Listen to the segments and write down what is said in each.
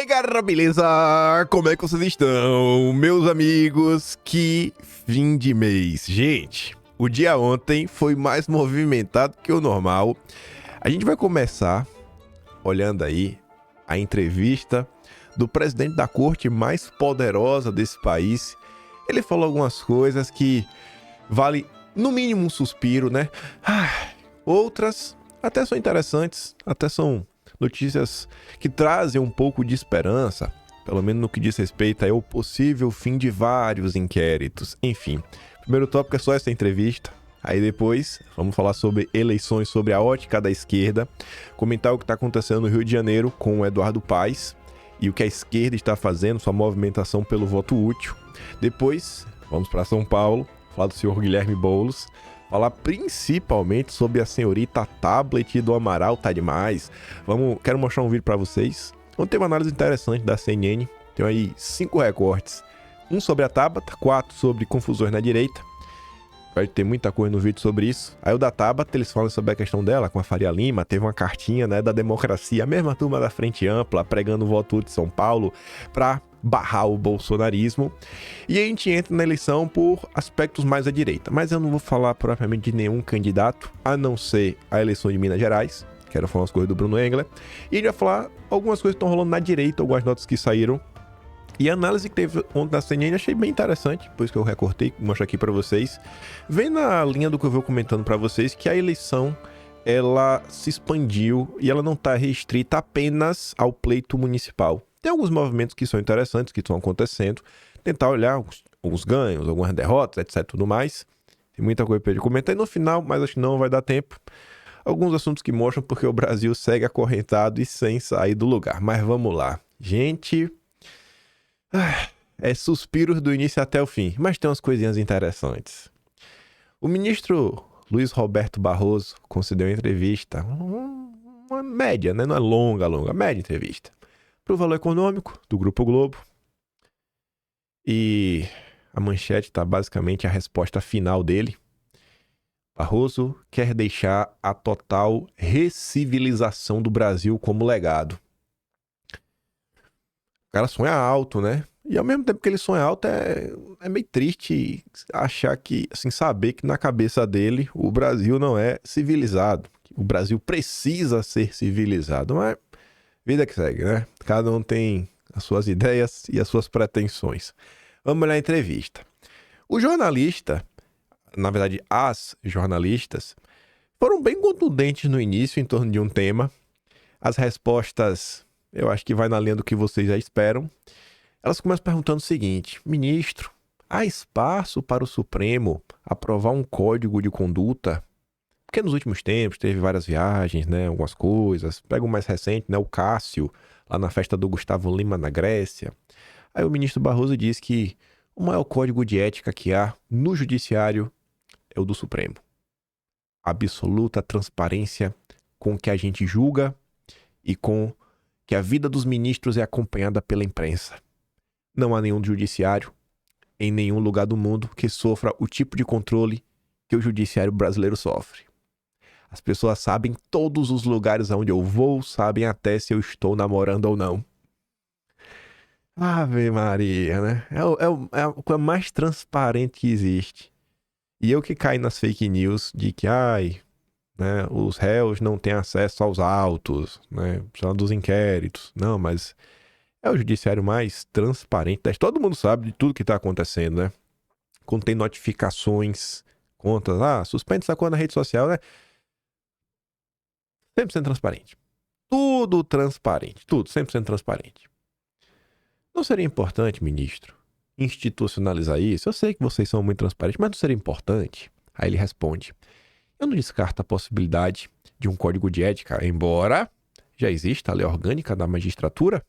aí, galera, beleza? Como é que vocês estão? Meus amigos, que fim de mês. Gente, o dia ontem foi mais movimentado que o normal. A gente vai começar olhando aí a entrevista do presidente da corte mais poderosa desse país. Ele falou algumas coisas que vale no mínimo um suspiro, né? Outras até são interessantes, até são notícias que trazem um pouco de esperança, pelo menos no que diz respeito ao possível fim de vários inquéritos. Enfim, o primeiro tópico é só essa entrevista. Aí depois vamos falar sobre eleições, sobre a ótica da esquerda, comentar o que está acontecendo no Rio de Janeiro com o Eduardo Paes e o que a esquerda está fazendo, sua movimentação pelo voto útil. Depois vamos para São Paulo, falar do senhor Guilherme Boulos, falar principalmente sobre a senhorita Tablet do Amaral, tá demais. Quero mostrar um vídeo para vocês. Vamos ter uma análise interessante da CNN. Tem aí 5 recortes. Um sobre a Tabata, 4 sobre confusões na direita. Vai ter muita coisa no vídeo sobre isso. Aí o da Tabata, eles falam sobre a questão dela com a Faria Lima. Teve uma cartinha, né, da democracia, a mesma turma da Frente Ampla, pregando o voto útil de São Paulo para barrar o bolsonarismo. E a gente entra na eleição por aspectos mais à direita. Mas eu não vou falar propriamente de nenhum candidato, a não ser a eleição de Minas Gerais. Quero falar umas coisas do Bruno Engler. E a gente vai falar algumas coisas que estão rolando na direita, algumas notas que saíram. E a análise que teve ontem na CNN achei bem interessante, por isso que eu recortei, mostro aqui para vocês. Vem na linha do que eu vou comentando para vocês, que a eleição ela se expandiu e ela não está restrita apenas ao pleito municipal. Tem alguns movimentos que são interessantes, que estão acontecendo. Tentar olhar alguns ganhos, algumas derrotas, etc. Tudo mais. Tem muita coisa para eu comentar. E no final, mas acho que não vai dar tempo, alguns assuntos que mostram porque o Brasil segue acorrentado e sem sair do lugar. Mas vamos lá. Gente, é suspiros do início até o fim. Mas tem umas coisinhas interessantes. O ministro Luiz Roberto Barroso concedeu uma entrevista, uma média, né? Não é longa, média entrevista, para o Valor Econômico, do Grupo Globo. E a manchete está basicamente a resposta final dele. Barroso quer deixar a total recivilização do Brasil como legado. O cara sonha alto, né? E ao mesmo tempo que ele sonha alto, é meio triste achar que, assim, saber que na cabeça dele o Brasil não é civilizado. O Brasil precisa ser civilizado, mas vida que segue, né? Cada um tem as suas ideias e as suas pretensões. Vamos olhar a entrevista. O jornalista, na verdade, as jornalistas, foram bem contundentes no início em torno de um tema. As respostas, eu acho que vai na linha do que vocês já esperam. Elas começam perguntando o seguinte: ministro, há espaço para o Supremo aprovar um código de conduta? Porque nos últimos tempos teve várias viagens, né, algumas coisas. Pega o mais recente, né, o Cássio, lá na festa do Gustavo Lima na Grécia. Aí o ministro Barroso diz que o maior código de ética que há no judiciário é o do Supremo. Absoluta transparência com que a gente julga e com que a vida dos ministros é acompanhada pela imprensa. Não há nenhum judiciário em nenhum lugar do mundo que sofra o tipo de controle que o judiciário brasileiro sofre. As pessoas sabem todos os lugares aonde eu vou, sabem até se eu estou namorando ou não. Ave Maria, né? É a coisa mais transparente que existe. E eu que caio nas fake news de que, né, os réus não têm acesso aos autos, né, precisam dos inquéritos. Não, mas é o judiciário mais transparente. Todo mundo sabe de tudo que está acontecendo, né? Quando tem notificações, contas, suspende essa conta na rede social, né? 100% transparente. Tudo transparente. Tudo 100% transparente. Não seria importante, ministro, institucionalizar isso? Eu sei que vocês são muito transparentes, mas não seria importante? Aí ele responde: eu não descarto a possibilidade de um código de ética, embora já exista a lei orgânica da magistratura.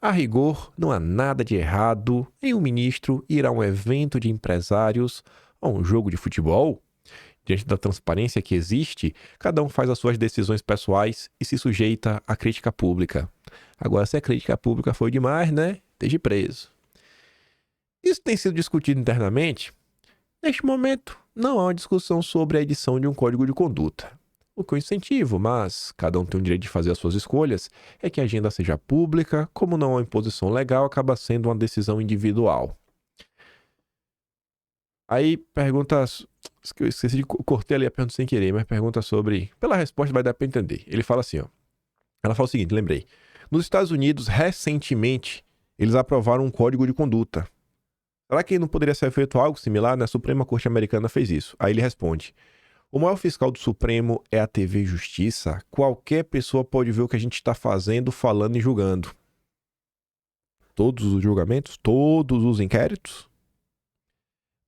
A rigor, não há nada de errado em um ministro ir a um evento de empresários ou um jogo de futebol. Diante da transparência que existe, cada um faz as suas decisões pessoais e se sujeita à crítica pública. Agora, se a crítica pública foi demais, né? Esteja preso. Isso tem sido discutido internamente. Neste momento, não há uma discussão sobre a edição de um código de conduta. O que eu incentivo, mas cada um tem o direito de fazer as suas escolhas, é que a agenda seja pública, como não há imposição legal, acaba sendo uma decisão individual. Aí pergunta, que eu esqueci de cortei ali a pergunta sem querer, mas pergunta sobre, pela resposta vai dar para entender. Ele fala assim, ó. Ela fala o seguinte, lembrei. Nos Estados Unidos, recentemente, eles aprovaram um código de conduta. Será que não poderia ser feito algo similar? A Suprema Corte Americana fez isso. Aí ele responde: o maior fiscal do Supremo é a TV Justiça. Qualquer pessoa pode ver o que a gente está fazendo, falando e julgando. Todos os julgamentos, todos os inquéritos.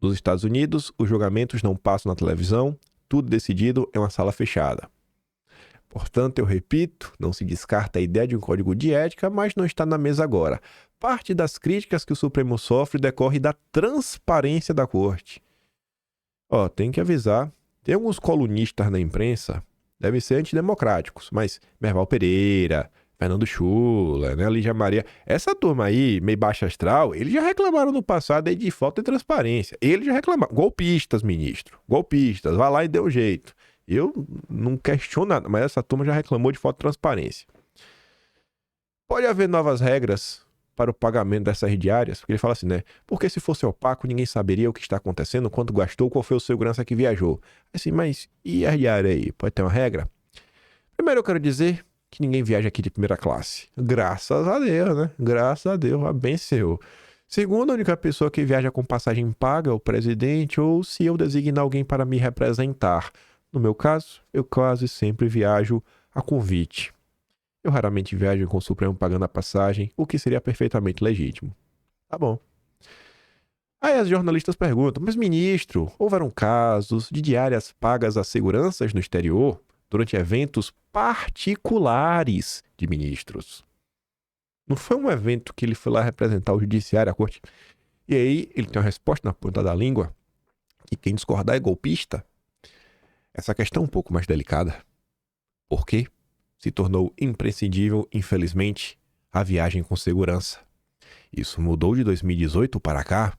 Nos Estados Unidos, os julgamentos não passam na televisão, tudo decidido em uma sala fechada. Portanto, eu repito, não se descarta a ideia de um código de ética, mas não está na mesa agora. Parte das críticas que o Supremo sofre decorre da transparência da corte. Tem que avisar, tem alguns colunistas na imprensa, devem ser antidemocráticos, mas Merval Pereira, Fernando Schuller, né, Lígia Maria, essa turma aí, meio baixa astral, eles já reclamaram no passado aí de falta de transparência. Eles já reclamaram. Golpistas, ministro. Golpistas, vai lá e dê um jeito. Eu não questiono nada, mas essa turma já reclamou de falta de transparência. Pode haver novas regras para o pagamento dessas diárias? Porque ele fala assim, né? Porque se fosse opaco, ninguém saberia o que está acontecendo, quanto gastou, qual foi o segurança que viajou. Assim, mas e a diária aí? Pode ter uma regra? Primeiro eu quero dizer que ninguém viaja aqui de primeira classe. Graças a Deus, né? Graças a Deus, abençoou. Segundo, a única pessoa que viaja com passagem paga é o presidente, ou se eu designar alguém para me representar. No meu caso, eu quase sempre viajo a convite. Eu raramente viajo com o Supremo pagando a passagem, o que seria perfeitamente legítimo. Tá bom. Aí as jornalistas perguntam, mas ministro, houveram casos de diárias pagas a seguranças no exterior durante eventos particulares de ministros? Não foi um evento que ele foi lá representar o judiciário, a corte. E aí ele tem uma resposta na ponta da língua, que quem discordar é golpista. Essa questão é um pouco mais delicada. Por quê? Se tornou imprescindível, infelizmente, a viagem com segurança. Isso mudou de 2018 para cá.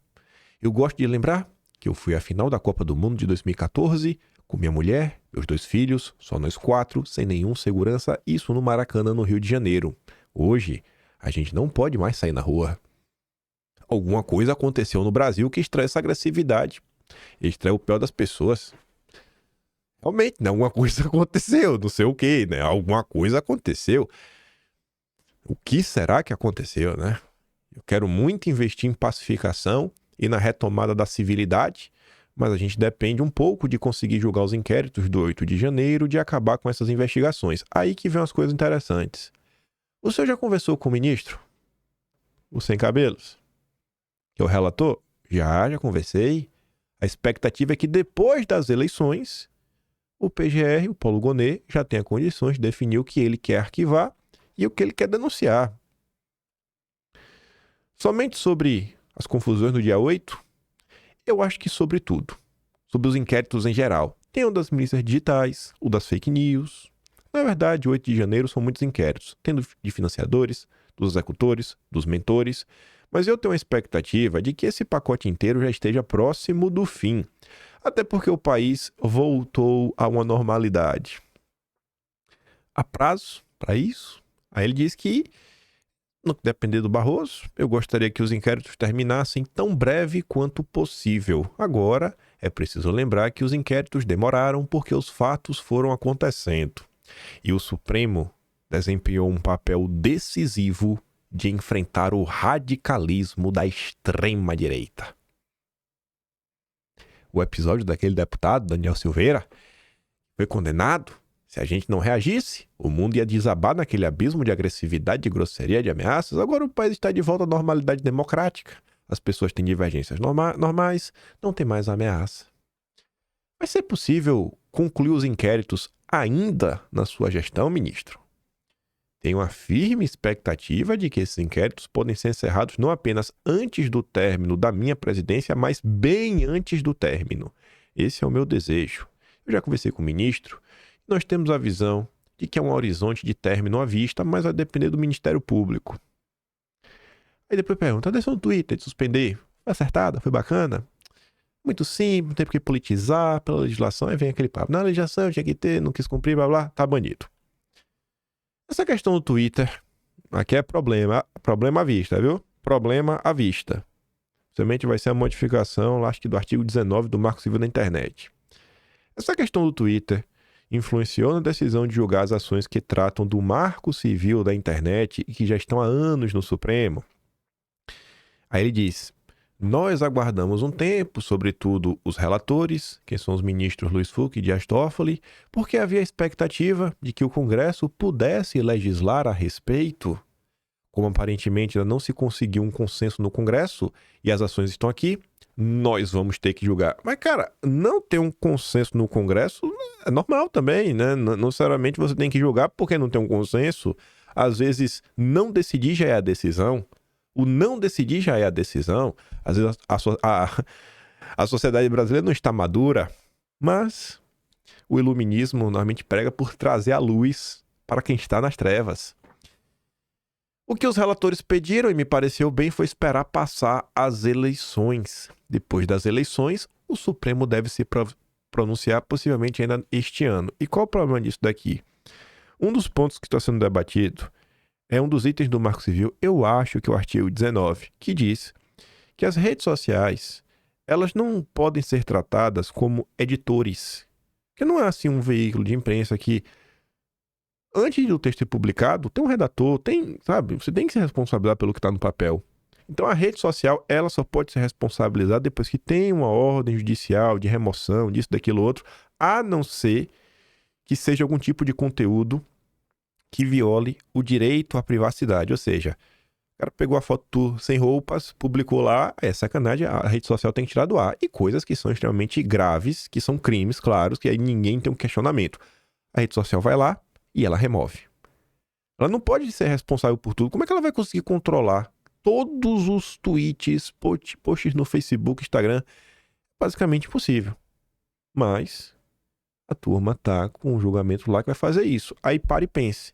Eu gosto de lembrar que eu fui à final da Copa do Mundo de 2014 com minha mulher, meus 2 filhos, só nós 4, sem nenhum segurança, isso no Maracanã, no Rio de Janeiro. Hoje, a gente não pode mais sair na rua. Alguma coisa aconteceu no Brasil que extrai essa agressividade, extrai o pior das pessoas. Realmente, né? Alguma coisa aconteceu, não sei o que, né? Alguma coisa aconteceu. O que será que aconteceu, né? Eu quero muito investir em pacificação e na retomada da civilidade, mas a gente depende um pouco de conseguir julgar os inquéritos do 8 de janeiro, de acabar com essas investigações. Aí que vem umas coisas interessantes. O senhor já conversou com o ministro? O Sem Cabelos? Que é o relator? Já conversei. A expectativa é que depois das eleições, o PGR, o Paulo Gonet, já tenha condições de definir o que ele quer arquivar e o que ele quer denunciar. Somente sobre as confusões no dia 8, eu acho que sobre tudo. Sobre os inquéritos em geral. Tem o das milícias digitais, o das fake news. Na verdade, o 8 de janeiro são muitos inquéritos, tendo de financiadores, dos executores, dos mentores. Mas eu tenho a expectativa de que esse pacote inteiro já esteja próximo do fim. Até porque o país voltou a uma normalidade. Há prazo para isso? Aí ele diz que, no que depender do Barroso, eu gostaria que os inquéritos terminassem tão breve quanto possível. Agora, é preciso lembrar que os inquéritos demoraram porque os fatos foram acontecendo. E o Supremo desempenhou um papel decisivo de enfrentar o radicalismo da extrema-direita. O episódio daquele deputado, Daniel Silveira, foi condenado. Se a gente não reagisse, o mundo ia desabar naquele abismo de agressividade, de grosseria, de ameaças. Agora o país está de volta à normalidade democrática. As pessoas têm divergências normais, não tem mais ameaça. Vai ser possível concluir os inquéritos ainda na sua gestão, ministro? Tenho uma firme expectativa de que esses inquéritos podem ser encerrados não apenas antes do término da minha presidência, mas bem antes do término. Esse é o meu desejo. Eu já conversei com o ministro e nós temos a visão de que é um horizonte de término à vista, mas vai depender do Ministério Público. Aí depois pergunta, deixa no Twitter de suspender. Foi acertada? Foi bacana? Muito simples, não tem por que politizar pela legislação. Aí vem aquele papo. Na legislação eu tinha que ter, não quis cumprir, blá blá, tá banido. Essa questão do Twitter, aqui é problema à vista, viu? Problema à vista. Somente vai ser a modificação, acho que do artigo 19 do Marco Civil da Internet. Essa questão do Twitter influenciou na decisão de julgar as ações que tratam do Marco Civil da Internet e que já estão há anos no Supremo. Aí ele diz: nós aguardamos um tempo, sobretudo os relatores, que são os ministros Luiz Fux e Dias Toffoli, porque havia a expectativa de que o Congresso pudesse legislar a respeito. Como aparentemente ainda não se conseguiu um consenso no Congresso e as ações estão aqui, nós vamos ter que julgar. Mas, cara, não ter um consenso no Congresso é normal também, né? Não necessariamente você tem que julgar porque não tem um consenso. Às vezes, não decidir já é a decisão. O não decidir já é a decisão. Às vezes, a sociedade brasileira não está madura, mas o iluminismo normalmente prega por trazer a luz para quem está nas trevas. O que os relatores pediram, e me pareceu bem, foi esperar passar as eleições. Depois das eleições, o Supremo deve se pronunciar possivelmente ainda este ano. E qual o problema disso daqui? Um dos pontos que está sendo debatido é um dos itens do Marco Civil, eu acho que é o artigo 19, que diz que as redes sociais, elas não podem ser tratadas como editores. Que não é assim um veículo de imprensa que antes do texto ser publicado, tem um redator, sabe? Você tem que se responsabilizar pelo que está no papel. Então, a rede social, ela só pode ser responsabilizada depois que tem uma ordem judicial de remoção, disso, daquilo, outro, a não ser que seja algum tipo de conteúdo que viole o direito à privacidade. Ou seja, o cara pegou a foto sem roupas, publicou lá, é sacanagem, a rede social tem que tirar do ar. E coisas que são extremamente graves, que são crimes, claros, que aí ninguém tem um questionamento. A rede social vai lá e ela remove. Ela não pode ser responsável por tudo. Como é que ela vai conseguir controlar todos os tweets, posts no Facebook, Instagram? Basicamente impossível. Mas a turma tá com um julgamento lá que vai fazer isso. Aí para e pense.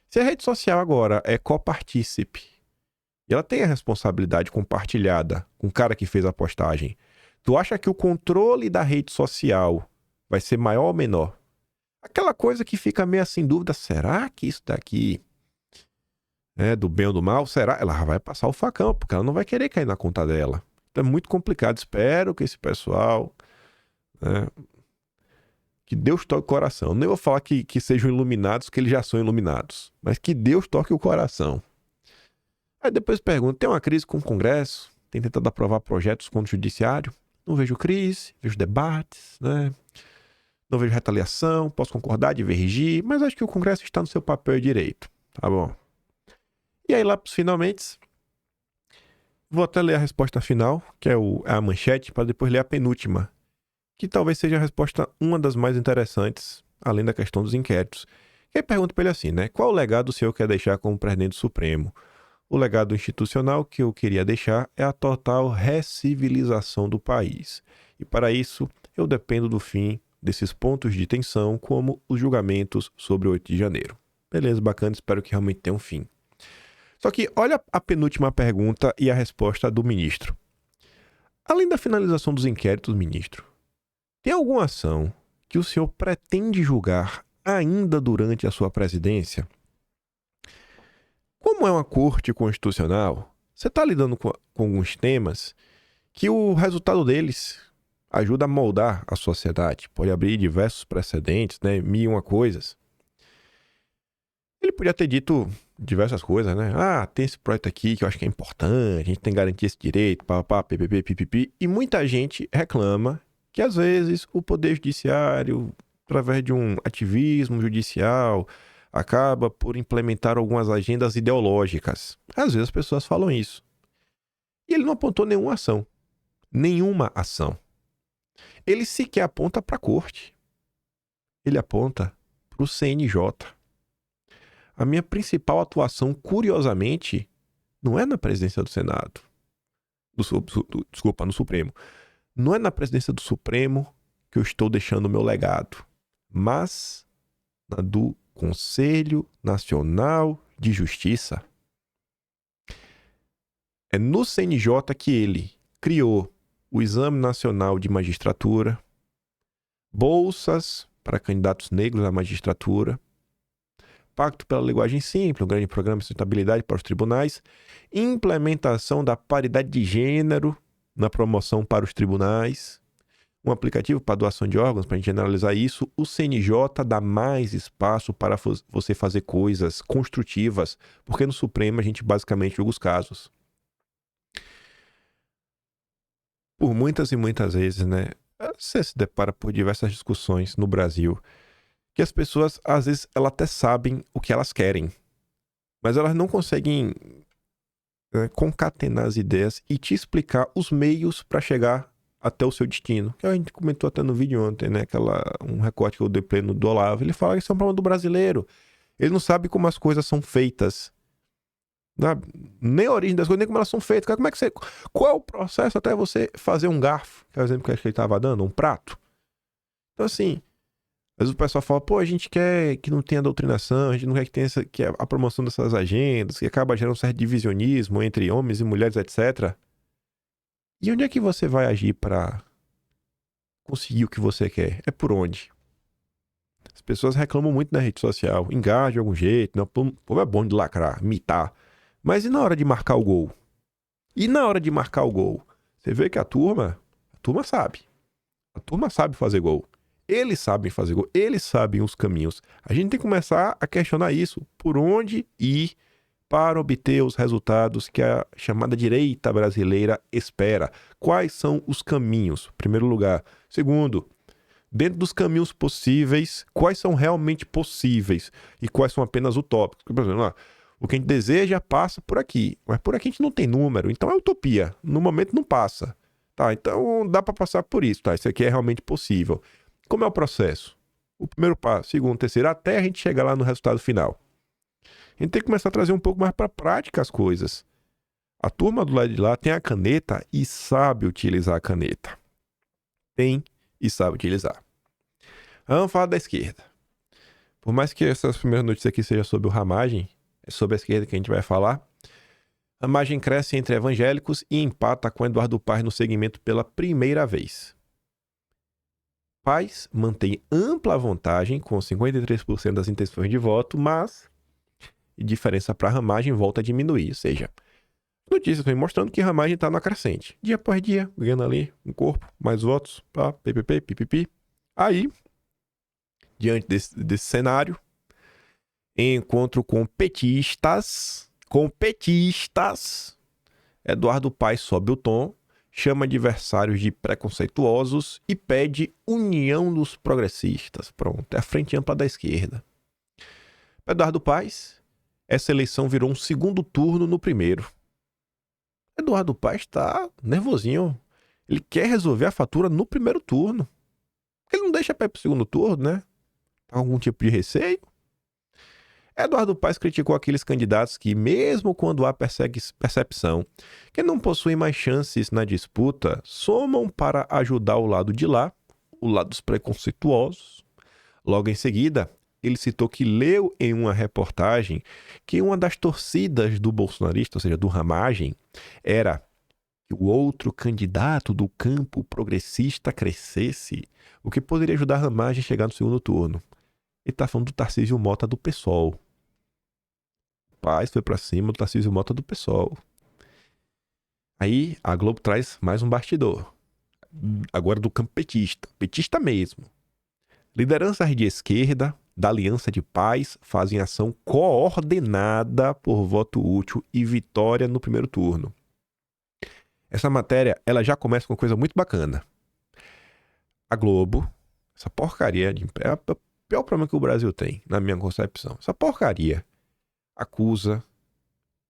Se a rede social agora é copartícipe e ela tem a responsabilidade compartilhada com o cara que fez a postagem, tu acha que o controle da rede social vai ser maior ou menor? Aquela coisa que fica meio assim em dúvida, será que isso daqui é do bem ou do mal? Será? Ela vai passar o facão, porque ela não vai querer cair na conta dela. Então é muito complicado. Espero que esse pessoal, né, que Deus toque o coração. Nem vou falar que sejam iluminados, que eles já são iluminados, mas que Deus toque o coração. Aí depois pergunta, tem uma crise com o Congresso? Tem tentado aprovar projetos contra o Judiciário? Não vejo crise, vejo debates, né? Não vejo retaliação, posso concordar, divergir, mas acho que o Congresso está no seu papel direito, tá bom? E aí lá pros finalmente, vou até ler a resposta final, que é a manchete, para depois ler a penúltima, que talvez seja a resposta uma das mais interessantes, além da questão dos inquéritos. E aí pergunta para ele assim, né? Qual o legado o senhor quer deixar como presidente do Supremo? O legado institucional que eu queria deixar é a total recivilização do país. E para isso, eu dependo do fim desses pontos de tensão, como os julgamentos sobre o 8 de janeiro. Beleza, bacana, espero que realmente tenha um fim. Só que olha a penúltima pergunta e a resposta do ministro. Além da finalização dos inquéritos, ministro, tem alguma ação que o senhor pretende julgar ainda durante a sua presidência? Como é uma corte constitucional, você está lidando com alguns temas que o resultado deles ajuda a moldar a sociedade. Pode abrir diversos precedentes, né? Mil e uma coisas. Ele podia ter dito diversas coisas, né? Ah, tem esse projeto aqui que eu acho que é importante, a gente tem que garantir esse direito, papapá, ppp, pipipi. E muita gente reclama que, às vezes, o Poder Judiciário, através de um ativismo judicial, acaba por implementar algumas agendas ideológicas. Às vezes as pessoas falam isso. E ele não apontou nenhuma ação. Nenhuma ação. Ele sequer aponta para a corte. Ele aponta para o CNJ. A minha principal atuação, curiosamente, não é na presidência do Senado. No Supremo. Não é na presidência do Supremo que eu estou deixando o meu legado, mas na do Conselho Nacional de Justiça. É no CNJ que ele criou o Exame Nacional de Magistratura, bolsas para candidatos negros à magistratura, Pacto pela Linguagem Simples, um grande programa de sustentabilidade para os tribunais, implementação da paridade de gênero na promoção para os tribunais, um aplicativo para doação de órgãos, para a gente analisar isso, o CNJ dá mais espaço para você fazer coisas construtivas, porque no Supremo a gente basicamente julga os casos. Por muitas e muitas vezes, né, você se depara por diversas discussões no Brasil, que as pessoas, às vezes, elas até sabem o que elas querem, mas elas não conseguem concatenar as ideias e te explicar os meios para chegar até o seu destino. Que a gente comentou até no vídeo ontem, né? Um recorte que eu dei pleno do Olavo. Ele fala que isso é um problema do brasileiro. Ele não sabe como as coisas são feitas. Nem a origem das coisas, nem como elas são feitas. Qual é o processo até você fazer um garfo? Que é o exemplo que ele estava dando, um prato. Então, assim, às vezes o pessoal fala, pô, a gente quer que não tenha doutrinação, a gente não quer que tenha a promoção dessas agendas, que acaba gerando um certo divisionismo entre homens e mulheres, etc. E onde é que você vai agir para conseguir o que você quer? É por onde? As pessoas reclamam muito na rede social, engaja de algum jeito, não, pô, é bom de lacrar, mitar. Mas e na hora de marcar o gol? E na hora de marcar o gol? Você vê que a turma sabe. A turma sabe fazer gol. Eles sabem fazer gol, eles sabem os caminhos. A gente tem que começar a questionar isso. Por onde ir para obter os resultados que a chamada direita brasileira espera? Quais são os caminhos? Em primeiro lugar. Segundo, dentro dos caminhos possíveis, quais são realmente possíveis e quais são apenas utópicos? Por exemplo, o que a gente deseja passa por aqui, mas por aqui a gente não tem número, então é utopia. No momento não passa. Tá, então dá para passar por isso, tá? Isso aqui é realmente possível. Como é o processo? O primeiro passo, segundo, terceiro, até a gente chegar lá no resultado final. A gente tem que começar a trazer um pouco mais para a prática as coisas. A turma do lado de lá tem a caneta e sabe utilizar a caneta. Tem e sabe utilizar. Vamos falar da esquerda. Por mais que essas primeiras notícias aqui sejam sobre o Ramagem, é sobre a esquerda que a gente vai falar. Ramagem cresce entre evangélicos e empata com Eduardo Paes no segmento pela primeira vez. Paes mantém ampla vantagem com 53% das intenções de voto, mas a diferença para Ramagem volta a diminuir. Ou seja, notícias vem mostrando que Ramagem está na crescente. Dia após dia, ganhando ali um corpo, mais votos, PPP, pipipi. Aí, diante desse cenário, encontro com petistas, Eduardo Paes sobe o tom, chama adversários de preconceituosos e pede união dos progressistas. Pronto, é a frente ampla da esquerda. Eduardo Paes, essa eleição virou um segundo turno no primeiro. Eduardo Paes está nervosinho. Ele quer resolver a fatura no primeiro turno. Ele não deixa para ir pro segundo turno, né? Tá com algum tipo de receio? Eduardo Paes criticou aqueles candidatos que, mesmo quando há percepção que não possuem mais chances na disputa, somam para ajudar o lado de lá, o lado dos preconceituosos. Logo em seguida, ele citou que leu em uma reportagem que uma das torcidas do bolsonarista, ou seja, do Ramagem, era que o outro candidato do campo progressista crescesse, o que poderia ajudar a Ramagem a chegar no segundo turno. Ele está falando do Tarcísio Mota do PSOL. Paes foi para cima do Tarcísio Mota do PSOL. Aí a Globo traz mais um bastidor. Agora do campo petista. Petista mesmo. Lideranças de esquerda da Aliança de Paes fazem ação coordenada por voto útil e vitória no primeiro turno. Essa matéria, ela já começa com uma coisa muito bacana. A Globo, essa porcaria é o pior problema que o Brasil tem, na minha concepção. Essa porcaria acusa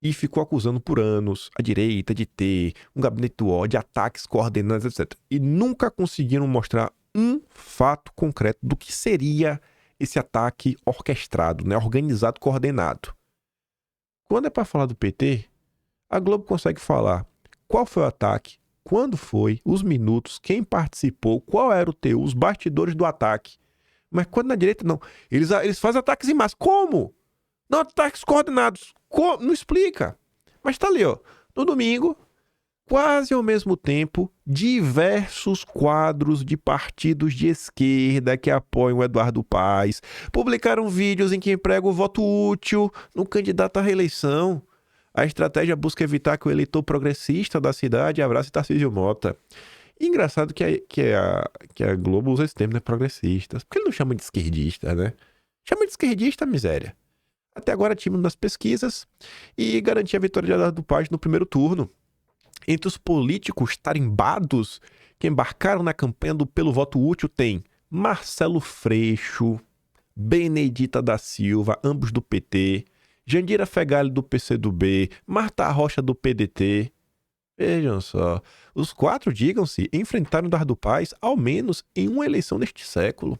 e ficou acusando por anos a direita de ter um gabinete do ódio, ataques coordenados, etc. E nunca conseguiram mostrar um fato concreto do que seria esse ataque orquestrado, né? Organizado, coordenado. Quando é para falar do PT, a Globo consegue falar qual foi o ataque, quando foi, os minutos, quem participou, qual era o teu, os bastidores do ataque. Mas quando na direita, não. Eles fazem ataques em massa. Como? Não, ataques coordenados. Não explica. Mas tá ali, ó. No domingo, Quase ao mesmo tempo, diversos quadros de partidos de esquerda que apoiam Eduardo Paes publicaram vídeos em que empregam o voto útil no candidato à reeleição. A estratégia busca evitar que o eleitor progressista da cidade abrace Tarcísio Mota. E engraçado que a Globo usa esse termo, né? Progressistas. Por que ele não chama de esquerdista, né? Chama de esquerdista, miséria. Até agora, tímido nas pesquisas e garantia a vitória de Eduardo Paes no primeiro turno. Entre os políticos tarimbados que embarcaram na campanha pelo voto útil tem Marcelo Freixo, Benedita da Silva, ambos do PT, Jandira Fegali do PCdoB, Marta Rocha do PDT. Vejam só, os quatro, digam-se, enfrentaram Eduardo Paes ao menos em uma eleição deste século.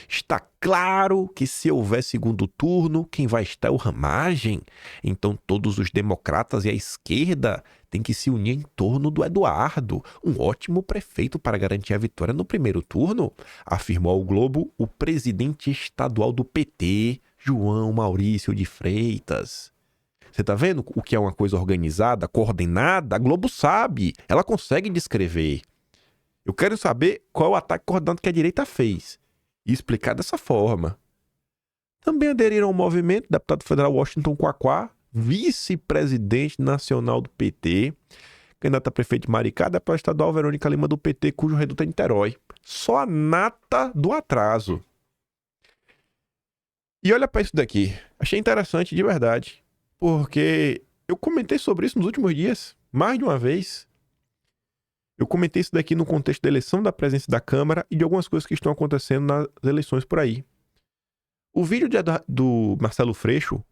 Está claro que se houver segundo turno, quem vai estar é o Ramagem. Então todos os democratas e a esquerda têm que se unir em torno do Eduardo, um ótimo prefeito para garantir a vitória no primeiro turno, afirmou ao Globo o presidente estadual do PT, João Maurício de Freitas. Você tá vendo o que é uma coisa organizada, coordenada? A Globo sabe, ela consegue descrever. Eu quero saber qual é o ataque coordenado que a direita fez e explicar dessa forma. Também aderiram ao movimento deputado federal Washington Quaquá, vice-presidente nacional do PT, candidato a prefeito de Maricá, deputada estadual Verônica Lima do PT, cujo reduto é Niterói. Só a nata do atraso. E olha para isso daqui. Achei interessante de verdade, porque eu comentei sobre isso nos últimos dias, mais de uma vez. Eu comentei isso daqui no contexto da eleição da presidência da Câmara e de algumas coisas que estão acontecendo nas eleições por aí. O vídeo do Marcelo Freixo,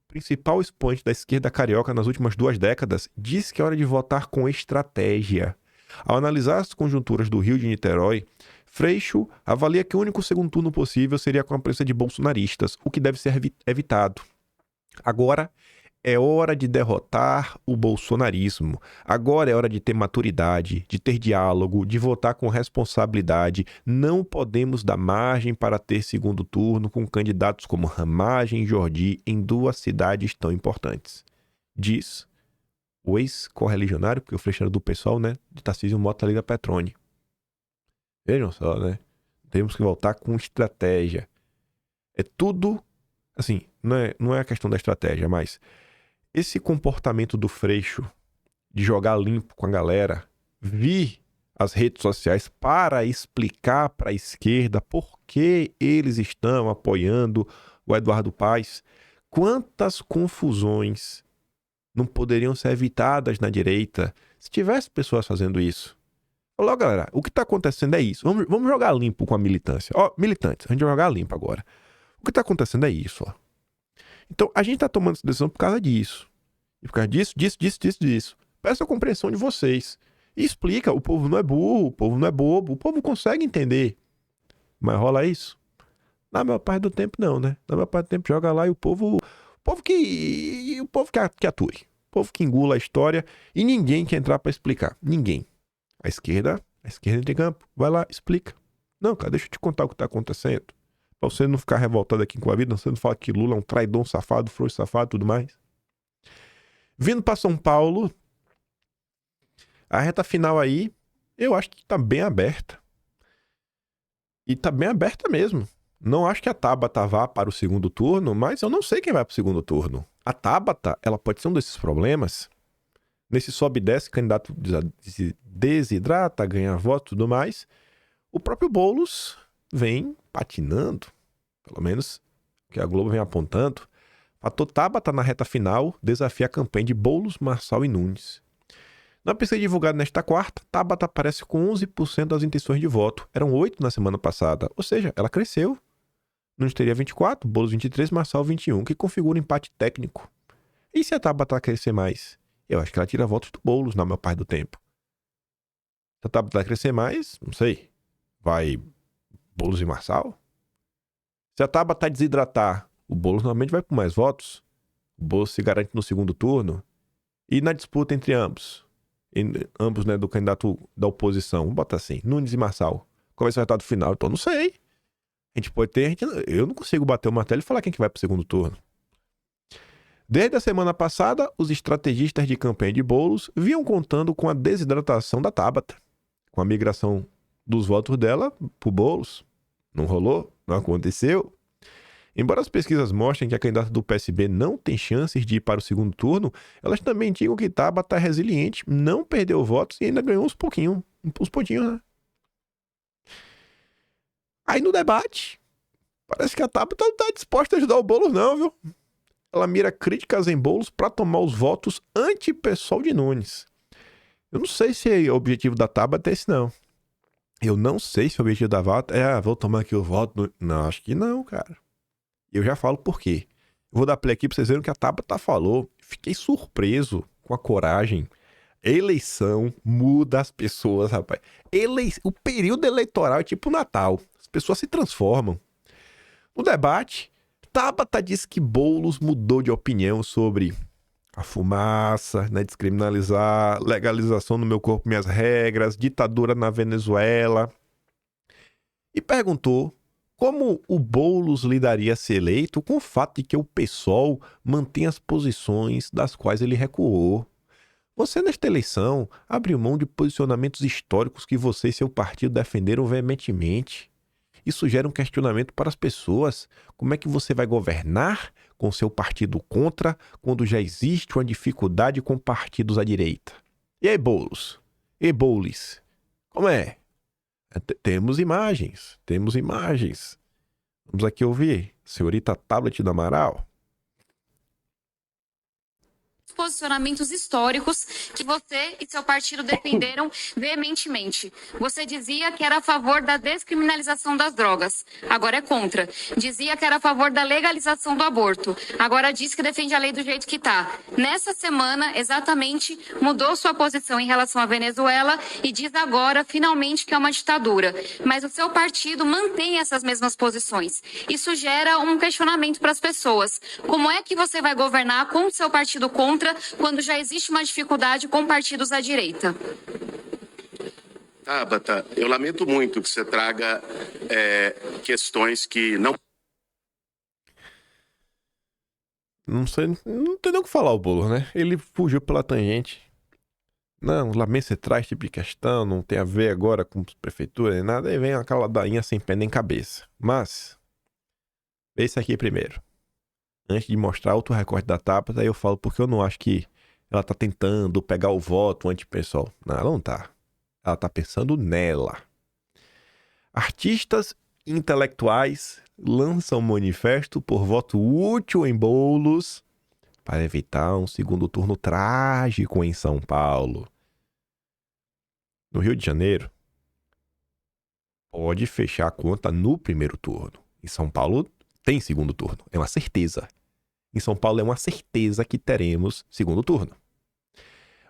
principal expoente da esquerda carioca nas últimas 2 décadas, diz que é hora de votar com estratégia. Ao analisar as conjunturas do Rio e de Niterói, Freixo avalia que o único segundo turno possível seria com a presença de bolsonaristas, o que deve ser evitado. Agora é hora de derrotar o bolsonarismo. Agora é hora de ter maturidade, de ter diálogo, de votar com responsabilidade. Não podemos dar margem para ter segundo turno com candidatos como Ramagem e Jordi em 2 cidades tão importantes. Diz o ex-correligionário, porque o Freixo era do pessoal, né? De Tarcísio Mota Liga Petroni. Vejam só, né? Temos que voltar com estratégia. É tudo, assim, não é a questão da estratégia, mas esse comportamento do Freixo de jogar limpo com a galera, vir às redes sociais para explicar para a esquerda por que eles estão apoiando o Eduardo Paes, quantas confusões não poderiam ser evitadas na direita se tivesse pessoas fazendo isso. Olha, galera, o que está acontecendo é isso. Vamos jogar limpo com a militância. Ó, militantes, a gente vai jogar limpo agora. O que está acontecendo é isso, ó. Então, a gente está tomando essa decisão por causa disso. E por causa disso. Peço a compreensão de vocês. E explica, o povo não é burro, o povo não é bobo, o povo consegue entender. Mas rola isso? Na maior parte do tempo, não, né? Na maior parte do tempo, joga lá e o povo que atue. O povo que engula a história e ninguém quer entrar para explicar. Ninguém. A esquerda de campo, vai lá, explica. Não, cara, deixa eu te contar o que está acontecendo. Pra você não ficar revoltado aqui com a vida, você não fala que Lula é um traidor, um safado, frouxo, safado e tudo mais. Vindo para São Paulo, a reta final aí, eu acho que tá bem aberta. E tá bem aberta mesmo. Não acho que a Tabata vá para o segundo turno, mas eu não sei quem vai para o segundo turno. A Tabata, ela pode ser um desses problemas. Nesse sobe e desce, candidato se desidrata, ganha voto e tudo mais. O próprio Boulos vem patinando, pelo menos o que a Globo vem apontando. A Tabata na reta final desafia a campanha de Boulos, Marçal e Nunes. Na pesquisa divulgada nesta quarta, Tabata aparece com 11% das intenções de voto. Eram 8% na semana passada, ou seja, ela cresceu. Nunes teria 24%, Boulos 23%, Marçal 21%, que configura um empate técnico. E se a Tabata crescer mais? Eu acho que ela tira votos do Boulos na maior parte do tempo. Se a Tabata crescer mais, não sei. Vai Boulos e Marçal? Se a Tabata desidratar, o Boulos normalmente vai por mais votos. O Boulos se garante no segundo turno. E na disputa entre ambos? Ambos, né, do candidato da oposição. Vamos botar assim, Nunes e Marçal. Qual vai ser o resultado final? Então, não sei. A gente pode ter... eu não consigo bater o martelo e falar quem que vai pro segundo turno. Desde a semana passada, os estrategistas de campanha de Boulos vinham contando com a desidratação da Tabata, com a migração dos votos dela pro Boulos. Não rolou, não aconteceu. Embora as pesquisas mostrem que a candidata do PSB não tem chances de ir para o segundo turno, elas também digam que Tabata é resiliente, não perdeu votos e ainda ganhou uns pouquinhos, né? Aí no debate, parece que a Tabata não tá disposta a ajudar o Boulos não, viu? Ela mira críticas em Boulos para tomar os votos anti-pessoal de Nunes. Eu não sei se o objetivo da Tabata é esse, não. Eu não sei se o objetivo da Tabata é, vou tomar aqui o voto. Não, acho que não, cara. Eu já falo por quê. Eu vou dar play aqui pra vocês verem o que a Tabata falou. Fiquei surpreso com a coragem. Eleição muda as pessoas, rapaz. O período eleitoral é tipo Natal. As pessoas se transformam. No debate, Tabata disse que Boulos mudou de opinião sobre a fumaça, né, descriminalizar, legalização no meu corpo, minhas regras, ditadura na Venezuela. E perguntou como o Boulos lidaria se eleito com o fato de que o PSOL mantém as posições das quais ele recuou. Você, nesta eleição, abriu mão de posicionamentos históricos que você e seu partido defenderam veementemente. Isso gera um questionamento para as pessoas. Como é que você vai governar com seu partido contra quando já existe uma dificuldade com partidos à direita? E aí, Boulos? E Boulos? Como é? Temos imagens. Vamos aqui ouvir. Senhorita Tablet do Amaral. Posicionamentos históricos que você e seu partido defenderam veementemente. Você dizia que era a favor da descriminalização das drogas, agora é contra. Dizia que era a favor da legalização do aborto, agora diz que defende a lei do jeito que está. Nessa semana, exatamente, mudou sua posição em relação à Venezuela e diz agora, finalmente, que é uma ditadura. Mas o seu partido mantém essas mesmas posições. Isso gera um questionamento para as pessoas. Como é que você vai governar com o seu partido contra quando já existe uma dificuldade com partidos à direita? Tabata, eu lamento muito que você traga questões que não... Não sei, não tem nem o que falar o Boulos, né? Ele fugiu pela tangente. Não, lamento você traz tipo de questão, não tem a ver agora com prefeitura nem nada, aí vem aquela ladainha sem pé nem cabeça. Mas, esse aqui primeiro. Antes de mostrar outro recorte da Tabata, daí eu falo porque eu não acho que ela tá tentando pegar o voto anti-pessoal. Não, ela não tá. Ela tá pensando nela. Artistas intelectuais lançam manifesto por voto útil em Boulos para evitar um segundo turno trágico em São Paulo. No Rio de Janeiro, pode fechar a conta no primeiro turno. Em São Paulo, tem segundo turno. É uma certeza. Em São Paulo é uma certeza que teremos segundo turno.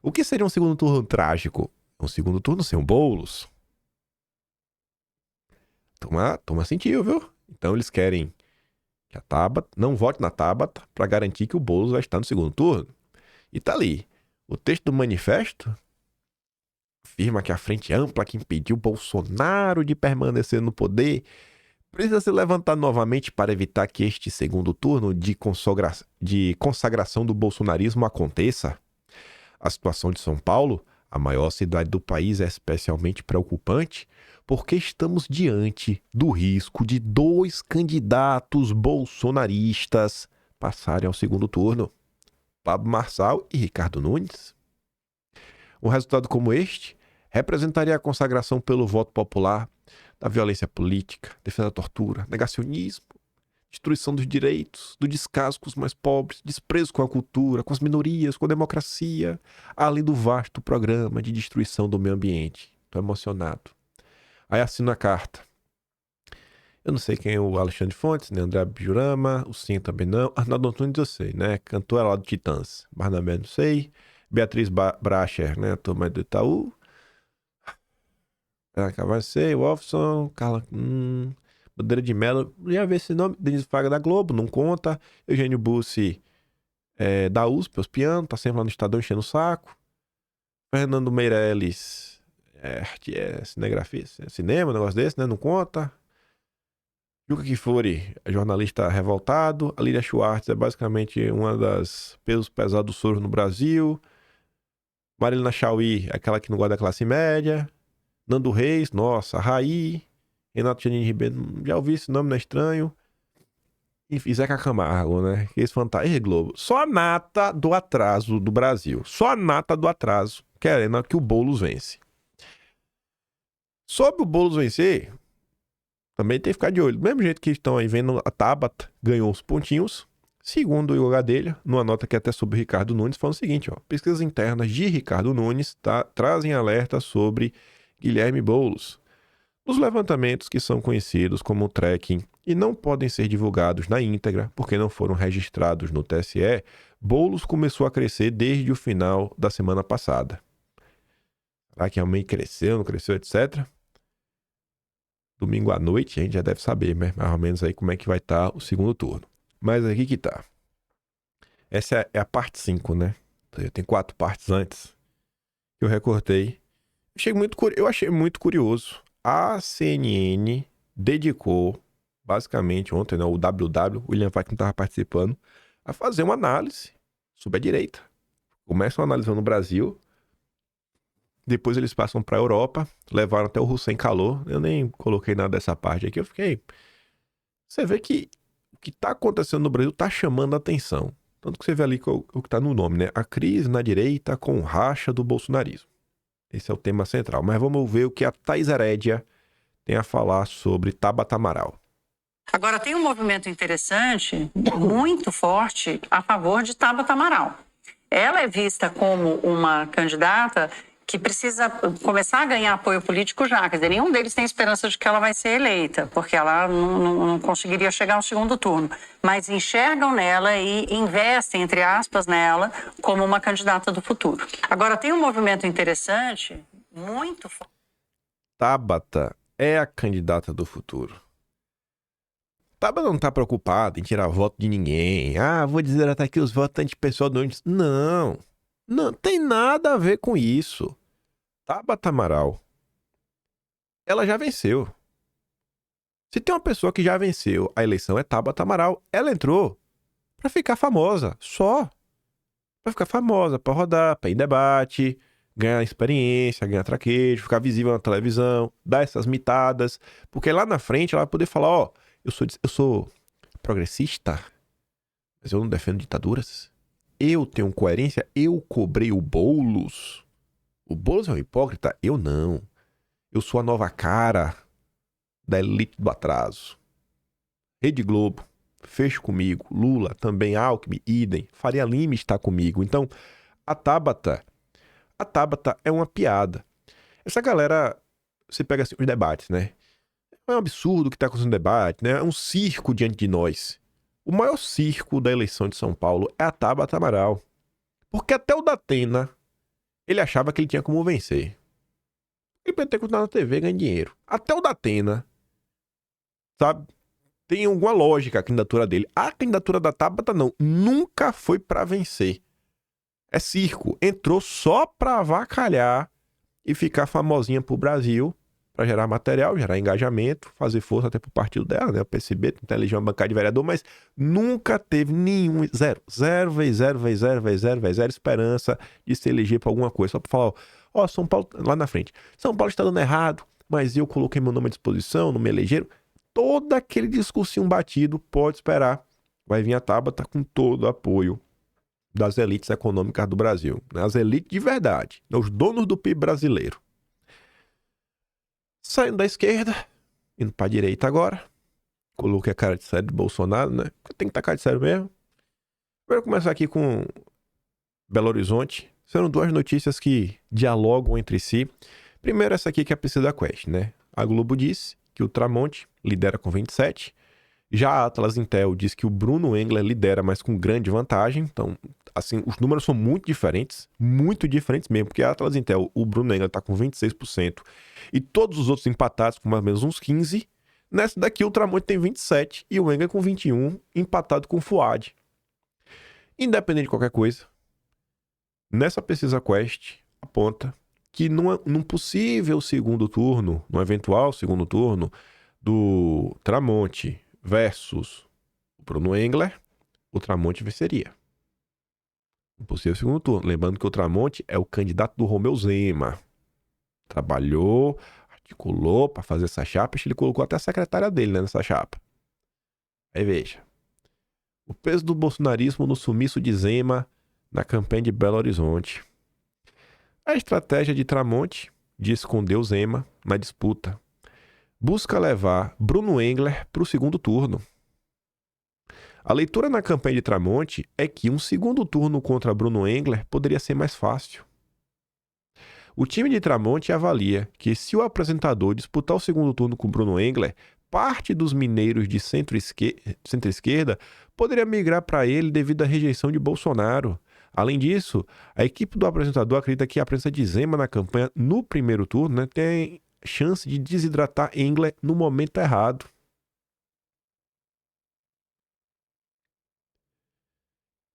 O que seria um segundo turno trágico? Um segundo turno sem o Boulos. Toma sentido, viu? Então eles querem que a Tabata não vote na Tabata para garantir que o Boulos vai estar no segundo turno. E tá ali. O texto do manifesto afirma que a frente ampla que impediu Bolsonaro de permanecer no poder precisa se levantar novamente para evitar que este segundo turno de consagração do bolsonarismo aconteça. A situação de São Paulo, a maior cidade do país, é especialmente preocupante porque estamos diante do risco de 2 candidatos bolsonaristas passarem ao segundo turno, Pablo Marçal e Ricardo Nunes. Um resultado como este representaria a consagração pelo voto popular da violência política, defesa da tortura, negacionismo, destruição dos direitos, do descaso com os mais pobres, desprezo com a cultura, com as minorias, com a democracia, além do vasto programa de destruição do meio ambiente. Tô emocionado. Aí assino a carta. Eu não sei quem é o Alexandre Fontes, né? André Jurama, o Sim também não. Arnaldo Antunes eu sei, né? Cantora lá do Titãs. Barnabé não sei. Beatriz Bracher, né? Turma do Itaú. Vai ser, Wolfson, Carla... Bandeira de Mello, já vê esse nome. Denise Fraga da Globo, não conta. Eugênio Bussi da USP, os pianos, tá sempre lá no Estadão enchendo o saco. Fernando Meirelles, cinegrafia, cinema, um negócio desse, né? Não conta. Juca Kfouri é jornalista revoltado. A Lídia Schwartz é basicamente uma das pesos pesados do soro no Brasil. Marilena Chauí é aquela que não gosta da classe média. Nando Reis, nossa. Raí. Renato Janine Ribeiro, já ouvi esse nome, não é estranho. E Zeca Camargo, né? Esse fantasma. Globo. Só a nata do atraso do Brasil. Só a nata do atraso querendo que o Boulos vence. Sobre o Boulos vencer, também tem que ficar de olho. Do mesmo jeito que estão aí vendo, a Tabata ganhou os pontinhos. Segundo o Igor Gadelha, numa nota que até sobre o Ricardo Nunes, falando o seguinte, ó. Pesquisas internas de Ricardo Nunes trazem alerta sobre Guilherme Boulos. Os levantamentos que são conhecidos como tracking e não podem ser divulgados na íntegra porque não foram registrados no TSE, Boulos começou a crescer desde o final da semana passada. Será que realmente cresceu, não cresceu, etc. Domingo à noite a gente já deve saber, né? Mais ou menos aí como é que vai estar o segundo turno. Mas aqui que tá. Essa é a parte 5, né? Tem 4 partes antes que eu recortei. Eu achei muito curioso. A CNN dedicou, basicamente, ontem, né, o WW, o William Vac não estava participando, a fazer uma análise sobre a direita. Começam analisando o Brasil, depois eles passam para a Europa, levaram até o Hussein Calor. Eu nem coloquei nada dessa parte aqui, eu fiquei... Você vê que o que está acontecendo no Brasil está chamando a atenção. Tanto que você vê ali o que está no nome, né? A crise na direita com racha do bolsonarismo. Esse é o tema central. Mas vamos ver o que a Thaís Herédia tem a falar sobre Tabata Amaral. Agora, tem um movimento interessante, muito forte, a favor de Tabata Amaral. Ela é vista como uma candidata que precisa começar a ganhar apoio político já. Quer dizer, nenhum deles tem esperança de que ela vai ser eleita, porque ela não conseguiria chegar ao segundo turno. Mas enxergam nela e investem, entre aspas, nela como uma candidata do futuro. Agora, tem um movimento interessante, muito forte. Tabata é a candidata do futuro. Tabata não está preocupada em tirar voto de ninguém. Ah, vou dizer até aqui os votos antipessoal do ônibus. Não tem nada a ver com isso. Tabata Amaral, ela já venceu. Se tem uma pessoa que já venceu a eleição é Tabata Amaral. Ela entrou pra ficar famosa, só. Pra ficar famosa, pra rodar, pra ir em debate, ganhar experiência, ganhar traquejo, ficar visível na televisão, dar essas mitadas. Porque lá na frente ela vai poder falar, ó, eu sou progressista, mas eu não defendo ditaduras. Eu tenho coerência, eu cobrei o Boulos. O Boulos é um hipócrita? Eu não. Eu sou a nova cara da elite do atraso. Rede Globo, fecha comigo. Lula, também Alckmin, idem. Faria Lima está comigo. Então, a Tabata é uma piada. Essa galera, você pega assim, os debates, né? É um absurdo o que está acontecendo no debate, né? É um circo diante de nós. O maior circo da eleição de São Paulo é a Tabata Amaral. Porque até o Datena, ele achava que ele tinha como vencer. Ele podia ter continuado na TV ganhando dinheiro. Até o Datena, sabe? Tem alguma lógica a candidatura dele. A candidatura da Tabata não. Nunca foi pra vencer. É circo. Entrou só pra avacalhar e ficar famosinha pro Brasil. Pra gerar material, gerar engajamento, fazer força até pro partido dela, né? O PCB, tentar eleger uma bancada de vereador, mas nunca teve nenhum, zero esperança de se eleger pra alguma coisa. Só pra falar, ó, São Paulo, lá na frente, São Paulo está dando errado, mas eu coloquei meu nome à disposição, não me elegeram. Todo aquele discursinho batido, pode esperar. Vai vir a Tabata com todo o apoio das elites econômicas do Brasil. Né? As elites de verdade, né? Os donos do PIB brasileiro. Saindo da esquerda, indo pra direita agora. Coloquei a cara de sério de Bolsonaro, né? Porque tem que estar cara de sério mesmo. Primeiro começar aqui com Belo Horizonte. São duas notícias que dialogam entre si. Primeiro essa aqui que é a Priscila Quest, né? A Globo disse que o Tramonte lidera com 27. Já a Atlas Intel diz que o Bruno Engler lidera, mas com grande vantagem. Então, assim, os números são muito diferentes mesmo, porque a Atlas Intel, o Bruno Engler tá com 26% e todos os outros empatados com mais ou menos uns 15%. Nessa daqui o Tramonte tem 27% e o Engler com 21%, empatado com o Fuad. Independente de qualquer coisa, nessa pesquisa Quest aponta que num possível segundo turno, num eventual segundo turno do Tramonte versus o Bruno Engler, o Tramonte venceria. Um possível segundo turno. Lembrando que o Tramonte é o candidato do Romeu Zema. Trabalhou, articulou para fazer essa chapa. Ele colocou até a secretária dele, né, nessa chapa. Aí veja. O peso do bolsonarismo no sumiço de Zema na campanha de Belo Horizonte. A estratégia de Tramonte de esconder o Zema na disputa busca levar Bruno Engler para o segundo turno. A leitura na campanha de Tramonte é que um segundo turno contra Bruno Engler poderia ser mais fácil. O time de Tramonte avalia que se o apresentador disputar o segundo turno com Bruno Engler, parte dos mineiros de centro-esquerda poderia migrar para ele devido à rejeição de Bolsonaro. Além disso, a equipe do apresentador acredita que a presença de Zema na campanha no primeiro turno, né, tem chance de desidratar Engler no momento errado.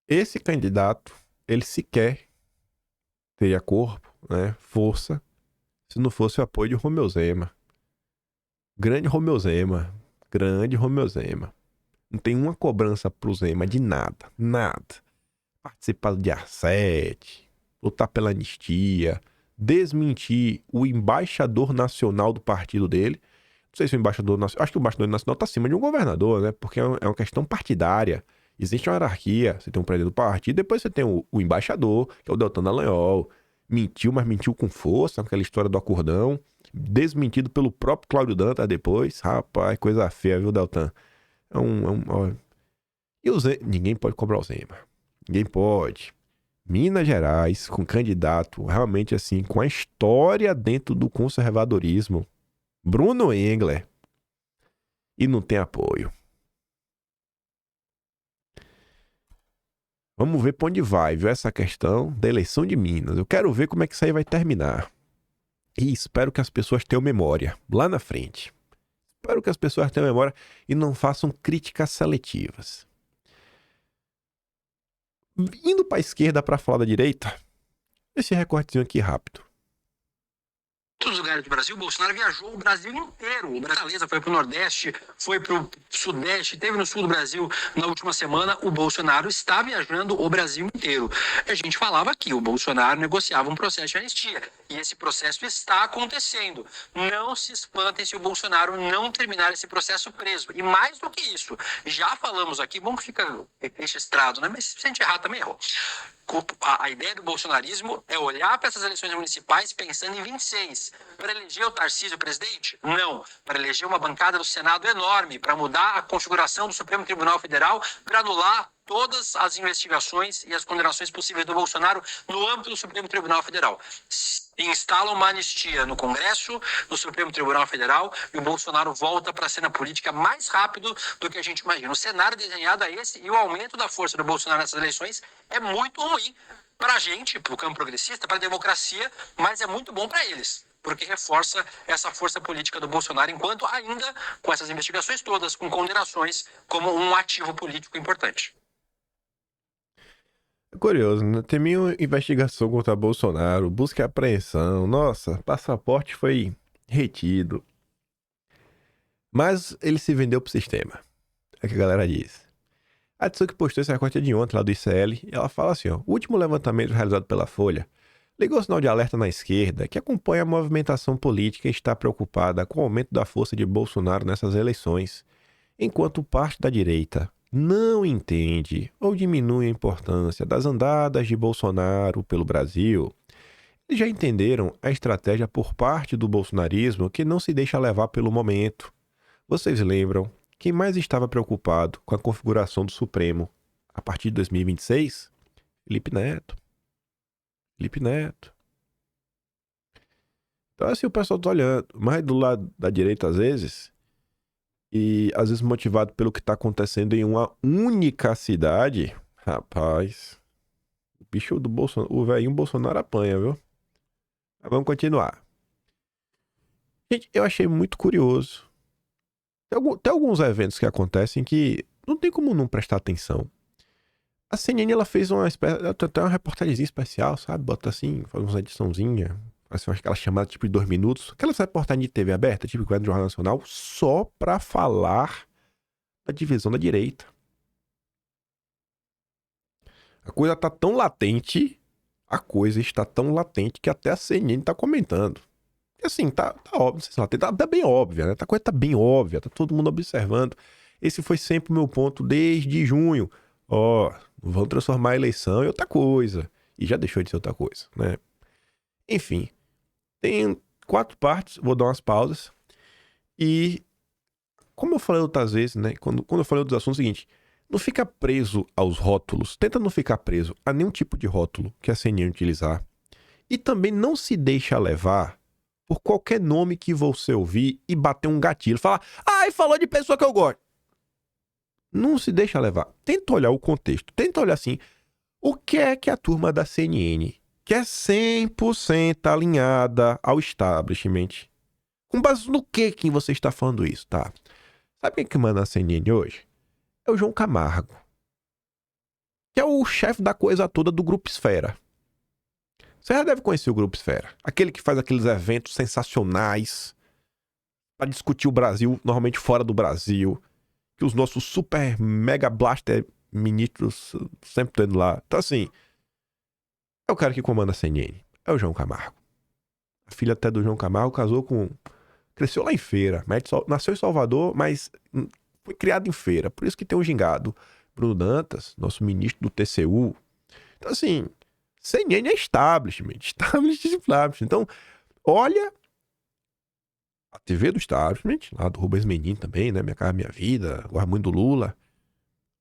Esse candidato, ele sequer teria corpo, né, força, se não fosse o apoio de Romeu Zema. Grande Romeu Zema. Grande Romeu Zema. Não tem uma cobrança pro Zema de nada. Nada. Participar do dia 7, lutar pela anistia, desmentir o embaixador nacional do partido dele. Não sei se o embaixador nacional... Acho que o embaixador nacional tá acima de um governador, né? Porque é uma questão partidária. Existe uma hierarquia. Você tem um presidente do partido, depois você tem o embaixador, que é o Deltan Dallagnol. Mentiu, mas mentiu com força, aquela história do acordão. Desmentido pelo próprio Cláudio Dantas depois. Rapaz, coisa feia, viu, Deltan? E o Zema... Ninguém pode cobrar o Zema. Ninguém pode. Minas Gerais, com candidato realmente assim, com a história dentro do conservadorismo. Bruno Engler. E não tem apoio. Vamos ver pra onde vai, viu? Essa questão da eleição de Minas. Eu quero ver como é que isso aí vai terminar. E espero que as pessoas tenham memória lá na frente. Espero que as pessoas tenham memória e não façam críticas seletivas. Indo para a esquerda para falar da direita, esse recortezinho aqui rápido. Em todos os lugares do Brasil, o Bolsonaro viajou o Brasil inteiro. O Fortaleza foi para o Nordeste, foi para o Sudeste, teve no Sul do Brasil na última semana. O Bolsonaro está viajando o Brasil inteiro. A gente falava que o Bolsonaro negociava um processo de anistia. E esse processo está acontecendo. Não se espantem se o Bolsonaro não terminar esse processo preso. E mais do que isso, já falamos aqui, bom que fica registrado, né? Mas se a gente errar, também errou. A ideia do bolsonarismo é olhar para essas eleições municipais pensando em 26. Para eleger o Tarcísio presidente? Não. Para eleger uma bancada do Senado enorme, para mudar a configuração do Supremo Tribunal Federal, para anular todas as investigações e as condenações possíveis do Bolsonaro no âmbito do Supremo Tribunal Federal. Instala uma anistia no Congresso, no Supremo Tribunal Federal, e o Bolsonaro volta para a cena política mais rápido do que a gente imagina. O cenário desenhado é esse, e o aumento da força do Bolsonaro nessas eleições é muito ruim para a gente, para o campo progressista, para a democracia, mas é muito bom para eles, porque reforça essa força política do Bolsonaro, enquanto ainda, com essas investigações todas, com condenações, como um ativo político importante. Curioso, né? Tem uma investigação contra Bolsonaro, busca e apreensão. Nossa, passaporte foi retido. Mas ele se vendeu pro sistema. É o que a galera diz. A Tsuki postou esse recorte de ontem lá do ICL e ela fala assim, ó. O último levantamento realizado pela Folha ligou o sinal de alerta na esquerda que acompanha a movimentação política e está preocupada com o aumento da força de Bolsonaro nessas eleições, enquanto parte da direita não entende ou diminui a importância das andadas de Bolsonaro pelo Brasil. Eles já entenderam a estratégia por parte do bolsonarismo que não se deixa levar pelo momento. Vocês lembram quem mais estava preocupado com a configuração do Supremo a partir de 2026? Felipe Neto. Felipe Neto. Então assim o pessoal está olhando mais do lado da direita às vezes, e às vezes motivado pelo que está acontecendo em uma única cidade. Rapaz, o bicho do Bolsonaro, o velhinho Bolsonaro apanha, viu? Mas vamos continuar. Gente, eu achei muito curioso. Tem alguns eventos que acontecem que não tem como não prestar atenção. A CNN, ela fez uma reportagemzinha especial, sabe? Bota assim, faz uma ediçãozinha, assim, aquela chamada tipo de 2 minutos. Aquelas reportagens de TV aberta, tipo que vai no Jornal Nacional, só pra falar da divisão da direita. A coisa tá tão latente, que até a CNN tá comentando. Assim, tá óbvio, não sei se ela tá bem óbvia, né? A coisa tá bem óbvia, tá todo mundo observando. Esse foi sempre o meu ponto desde junho. Vão transformar a eleição em outra coisa. E já deixou de ser outra coisa, né? Enfim, tem 4 partes, vou dar umas pausas. E, como eu falei outras vezes, né? Quando eu falei outros assuntos, é o seguinte: não fica preso aos rótulos. Tenta não ficar preso a nenhum tipo de rótulo que a CNN utilizar. E também não se deixa levar por qualquer nome que você ouvir e bater um gatilho. Falar, falou de pessoa que eu gosto. Não se deixa levar. Tenta olhar o contexto. Tenta olhar assim, o que é que a turma da CNN, que é 100% alinhada ao establishment, com base no que você está falando isso, tá? Sabe quem que manda a CNN hoje? É o João Camargo, que é o chefe da coisa toda do Grupo Esfera. Você já deve conhecer o Grupo Esfera. Aquele que faz aqueles eventos sensacionais para discutir o Brasil, normalmente fora do Brasil, que os nossos super mega blaster ministros sempre estão indo lá. Então assim, é o cara que comanda a CNN. É o João Camargo. A filha até do João Camargo cresceu lá em Feira. Nasceu em Salvador, mas foi criado em Feira. Por isso que tem o gingado. Bruno Dantas, nosso ministro do TCU. Então assim, CNN é establishment. Então, olha a TV do establishment, lá do Rubens Menin também, né? Minha Casa Minha Vida, gosta muito do Lula.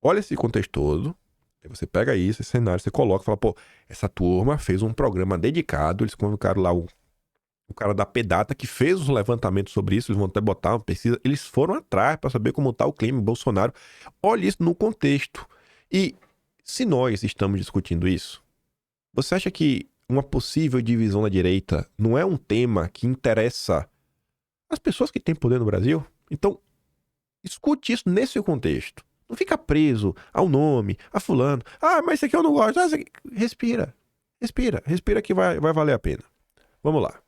Olha esse contexto todo. Aí você pega isso, esse cenário, você coloca e fala, pô, essa turma fez um programa dedicado, eles convocaram lá o cara da Pedata que fez os levantamentos sobre isso, eles vão até botar uma pesquisa, eles foram atrás para saber como tá o clima em Bolsonaro. Olha isso no contexto. E se nós estamos discutindo isso, você acha que uma possível divisão da direita não é um tema que interessa as pessoas que têm poder no Brasil? Então, escute isso nesse contexto. Não fica preso ao nome, a fulano. Mas esse aqui eu não gosto. Respira que vai valer a pena. Vamos lá.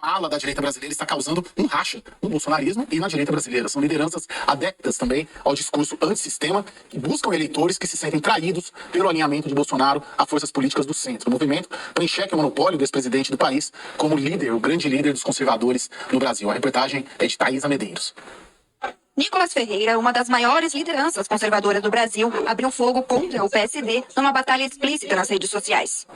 A ala da direita brasileira está causando um racha no bolsonarismo e na direita brasileira. São lideranças adeptas também ao discurso antissistema que buscam eleitores que se sentem traídos pelo alinhamento de Bolsonaro a forças políticas do centro. O movimento põe em xeque o monopólio do ex-presidente do país como líder, o grande líder dos conservadores no Brasil. A reportagem é de Thaisa Medeiros. Nicolas Ferreira, uma das maiores lideranças conservadoras do Brasil, abriu fogo contra o PSD numa batalha explícita nas redes sociais.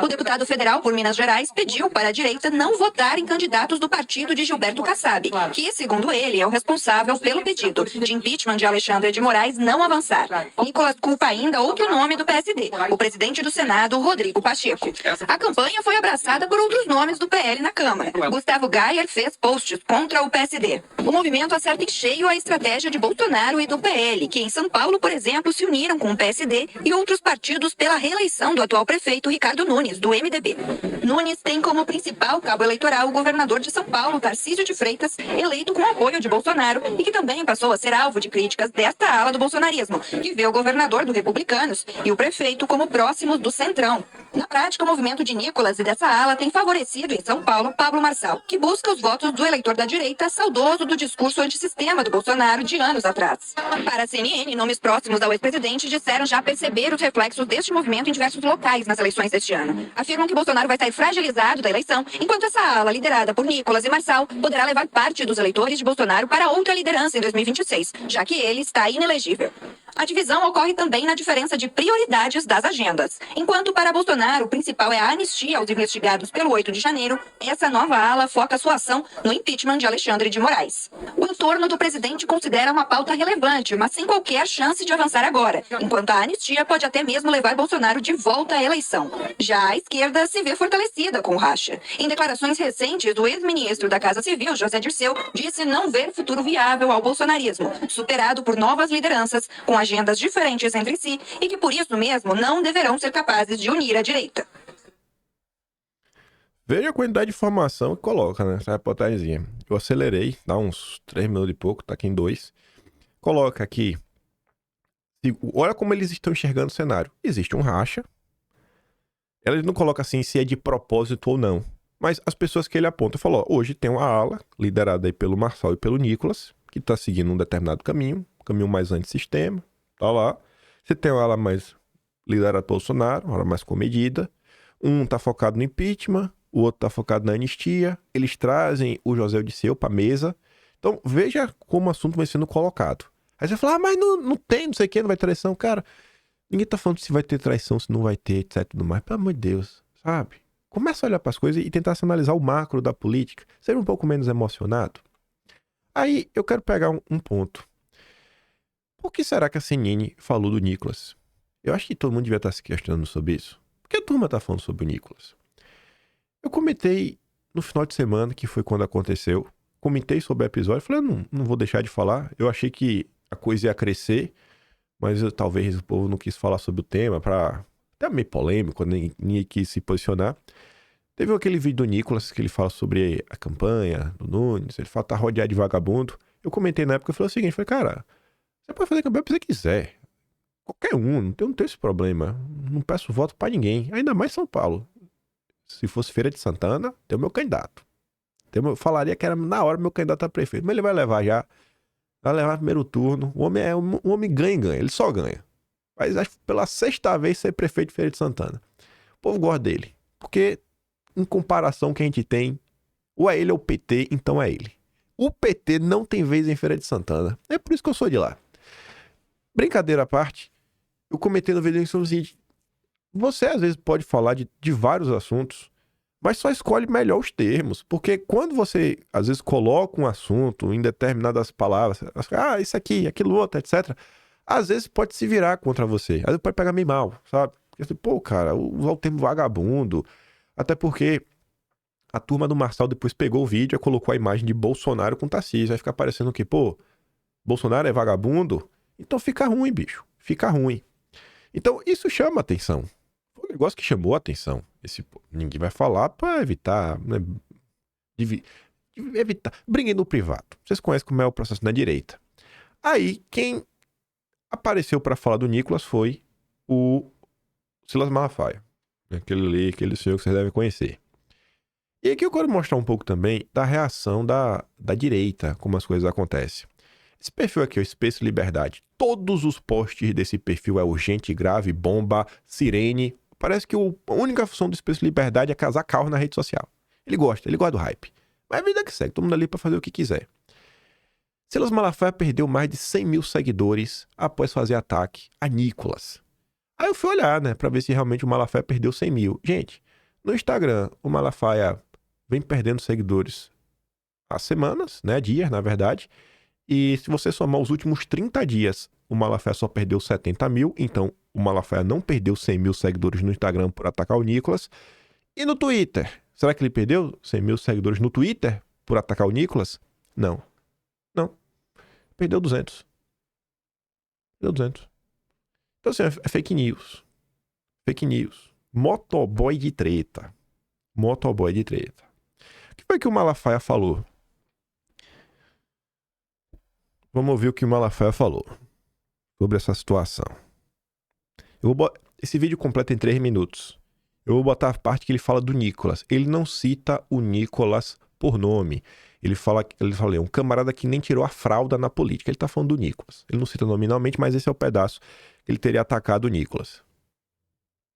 O deputado federal por Minas Gerais pediu para a direita não votar em candidatos do partido de Gilberto Kassab, que, segundo ele, é o responsável pelo pedido de impeachment de Alexandre de Moraes não avançar. Nicolas culpa ainda outro nome do PSD, o presidente do Senado, Rodrigo Pacheco. A campanha foi abraçada por outros nomes do PL na Câmara. Gustavo Gayer fez posts contra o PSD. O movimento acerta em cheio a estratégia de Bolsonaro e do PL, que em São Paulo, por exemplo, se uniram com o PSD e outros partidos pela reeleição do atual prefeito Ricardo Nunes, do MDB. Nunes tem como principal cabo eleitoral o governador de São Paulo, Tarcísio de Freitas, eleito com apoio de Bolsonaro e que também passou a ser alvo de críticas desta ala do bolsonarismo, que vê o governador do Republicanos e o prefeito como próximos do Centrão. Na prática, o movimento de Nicolas e dessa ala tem favorecido em São Paulo Pablo Marçal, que busca os votos do eleitor da direita saudoso do discurso antissistema do Bolsonaro de anos atrás. Para a CNN, nomes próximos ao ex-presidente disseram já perceber os reflexos deste movimento em diversos locais nas eleições deste ano. Afirmam que Bolsonaro vai sair fragilizado da eleição, enquanto essa ala, liderada por Nicolas e Marçal, poderá levar parte dos eleitores de Bolsonaro para outra liderança em 2026, já que ele está inelegível. A divisão ocorre também na diferença de prioridades das agendas. Enquanto para Bolsonaro o principal é a anistia aos investigados pelo 8 de janeiro, essa nova ala foca sua ação no impeachment de Alexandre de Moraes. O entorno do presidente considera uma pauta relevante, mas sem qualquer chance de avançar agora, enquanto a anistia pode até mesmo levar Bolsonaro de volta à eleição. Já a esquerda se vê fortalecida com o racha. Em declarações recentes, o ex-ministro da Casa Civil, José Dirceu, disse não ver futuro viável ao bolsonarismo, superado por novas lideranças com agendas diferentes entre si e que por isso mesmo não deverão ser capazes de unir a direita. Veja a quantidade de informação que coloca, né? Essa reportagemzinha. Eu acelerei, dá uns 3 minutos e pouco, tá aqui em 2. Coloca aqui. Olha como eles estão enxergando o cenário. Existe um racha. Ele não coloca assim se é de propósito ou não. Mas as pessoas que ele aponta, falou, hoje tem uma ala, liderada aí pelo Marçal e pelo Nicolas, que tá seguindo um determinado caminho, caminho mais antissistema, tá lá. Você tem uma ala mais liderada por Bolsonaro, uma ala mais comedida. Um tá focado no impeachment, o outro tá focado na anistia. Eles trazem o José Odisseu pra mesa. Então, veja como o assunto vai sendo colocado. Aí você fala, mas não tem, não sei o que, não vai ter traição. Cara, ninguém tá falando se vai ter traição, se não vai ter, etc. Tudo mais. Pelo amor de Deus, sabe? Começa a olhar pras coisas e tentar se analisar o macro da política. Seja um pouco menos emocionado. Aí, eu quero pegar um ponto. Por que será que a CNN falou do Nicolas? Eu acho que todo mundo devia estar se questionando sobre isso. Por que a turma tá falando sobre o Nicolas? Eu comentei no final de semana, que foi quando aconteceu. Comentei sobre o episódio. Falei, não vou deixar de falar. Eu achei que a coisa ia crescer. Mas talvez o povo não quis falar sobre o tema. Até meio polêmico, ninguém quis se posicionar. Teve aquele vídeo do Nicolas que ele fala sobre a campanha do Nunes. Ele fala, tá rodeado de vagabundo. Eu comentei na época e falei o seguinte. Falei, cara, você pode fazer campanha o que você quiser. Qualquer um, não tem esse problema. Não peço voto pra ninguém. Ainda mais São Paulo. Se fosse Feira de Santana, tem o meu candidato. Eu falaria que era na hora meu candidato a prefeito. Mas ele vai levar já. Vai levar primeiro turno. O homem ganha e ganha. Ele só ganha. Mas acho que pela 6ª vez ser prefeito de Feira de Santana. O povo gosta dele. Porque, em comparação que a gente tem, ou é ele ou o PT, então é ele. O PT não tem vez em Feira de Santana. É por isso que eu sou de lá. Brincadeira à parte, eu comentei no vídeo o seguinte: você às vezes pode falar de vários assuntos, mas só escolhe melhor os termos. Porque quando você às vezes coloca um assunto em determinadas palavras, isso aqui, aquilo outro, etc., às vezes pode se virar contra você. Às vezes pode pegar meio mal, sabe? Porque, pô, cara, usar o termo vagabundo. Até porque a turma do Marçal depois pegou o vídeo e colocou a imagem de Bolsonaro com Tarcísio. Vai ficar parecendo que, pô, Bolsonaro é vagabundo? Então fica ruim, bicho. Fica ruim. Então isso chama atenção. Foi um negócio que chamou a atenção. Ninguém vai falar pra evitar, né? Evitar. Briguem no privado. Vocês conhecem como é o processo na direita. Aí, quem apareceu pra falar do Nicolas foi o Silas Malafaia. Aquele senhor que vocês devem conhecer. E aqui eu quero mostrar um pouco também da reação da direita, como as coisas acontecem. Esse perfil aqui, o Space Liberdade, todos os posts desse perfil é urgente, grave, bomba, sirene. Parece que a única função do Space Liberdade é casar carro na rede social. Ele gosta do hype. Mas é a vida que segue, todo mundo ali pra fazer o que quiser. Silas Malafaia perdeu mais de 100 mil seguidores após fazer ataque a Nicolas. Aí eu fui olhar, né, pra ver se realmente o Malafaia perdeu 100 mil. Gente, no Instagram, o Malafaia vem perdendo seguidores há semanas, né, dias, na verdade. E se você somar os últimos 30 dias, o Malafaia só perdeu 70 mil. Então, o Malafaia não perdeu 100 mil seguidores no Instagram por atacar o Nicolas. E no Twitter? Será que ele perdeu 100 mil seguidores no Twitter por atacar o Nicolas? Não. Perdeu 200. Perdeu 200. Então, assim, é fake news. Fake news. Motoboy de treta. Motoboy de treta. O que foi que o Malafaia falou? Vamos ouvir o que o Malafaia falou sobre essa situação. Esse vídeo completa em 3 minutos. Eu vou botar a parte que ele fala do Nicolas. Ele não cita o Nicolas por nome. Ele fala um camarada que nem tirou a fralda na política. Ele tá falando do Nicolas. Ele não cita nominalmente, mas esse é o pedaço que ele teria atacado o Nicolas. O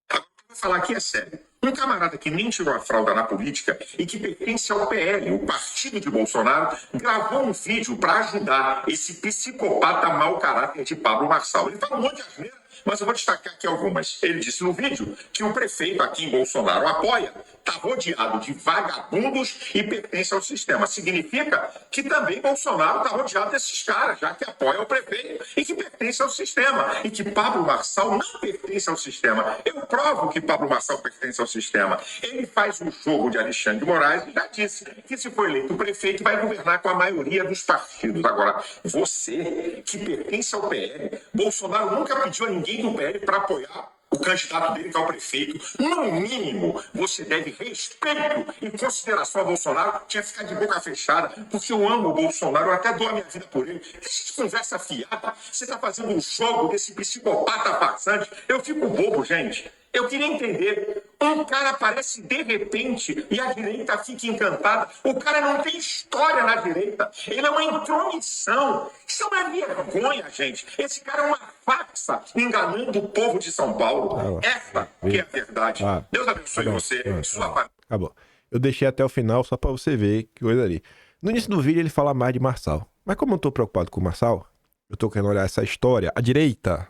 que eu vou falar aqui é sério. Um camarada que nem tirou a fralda na política e que pertence ao PL, o partido de Bolsonaro, gravou um vídeo para ajudar esse psicopata mau caráter de Pablo Marçal. Ele fala um monte de asneira, mas eu vou destacar aqui algumas. Ele disse no vídeo que o prefeito aqui em Bolsonaro apoia, está rodeado de vagabundos e pertence ao sistema. Significa que também Bolsonaro está rodeado desses caras, já que apoia o prefeito e que pertence ao sistema. E que Pablo Marçal não pertence ao sistema. Eu provo que Pablo Marçal pertence ao sistema. Ele faz um jogo de Alexandre de Moraes e já disse que se for eleito prefeito vai governar com a maioria dos partidos. Agora, você que pertence ao PL, Bolsonaro nunca pediu a ninguém do PL para apoiar o candidato dele, que é o prefeito. No mínimo, você deve respeito e consideração a Bolsonaro. Tinha que ficar de boca fechada, porque eu amo o Bolsonaro, eu até dou a minha vida por ele. Deixa de conversa fiada. Você está fazendo um jogo desse psicopata farsante. Eu fico bobo, gente. Eu queria entender Um cara aparece de repente e a direita fica encantada. O cara não tem história na direita. Ele é uma intromissão. Isso é uma vergonha, gente. Esse cara é uma farsa enganando o povo de São Paulo. Essa que é a verdade. Deus abençoe você e sua família. Acabou. Eu deixei até o final só pra você ver que coisa ali. No início do vídeo ele fala mais de Marçal. Mas como eu tô preocupado com o Marçal, eu tô querendo olhar essa história. A direita,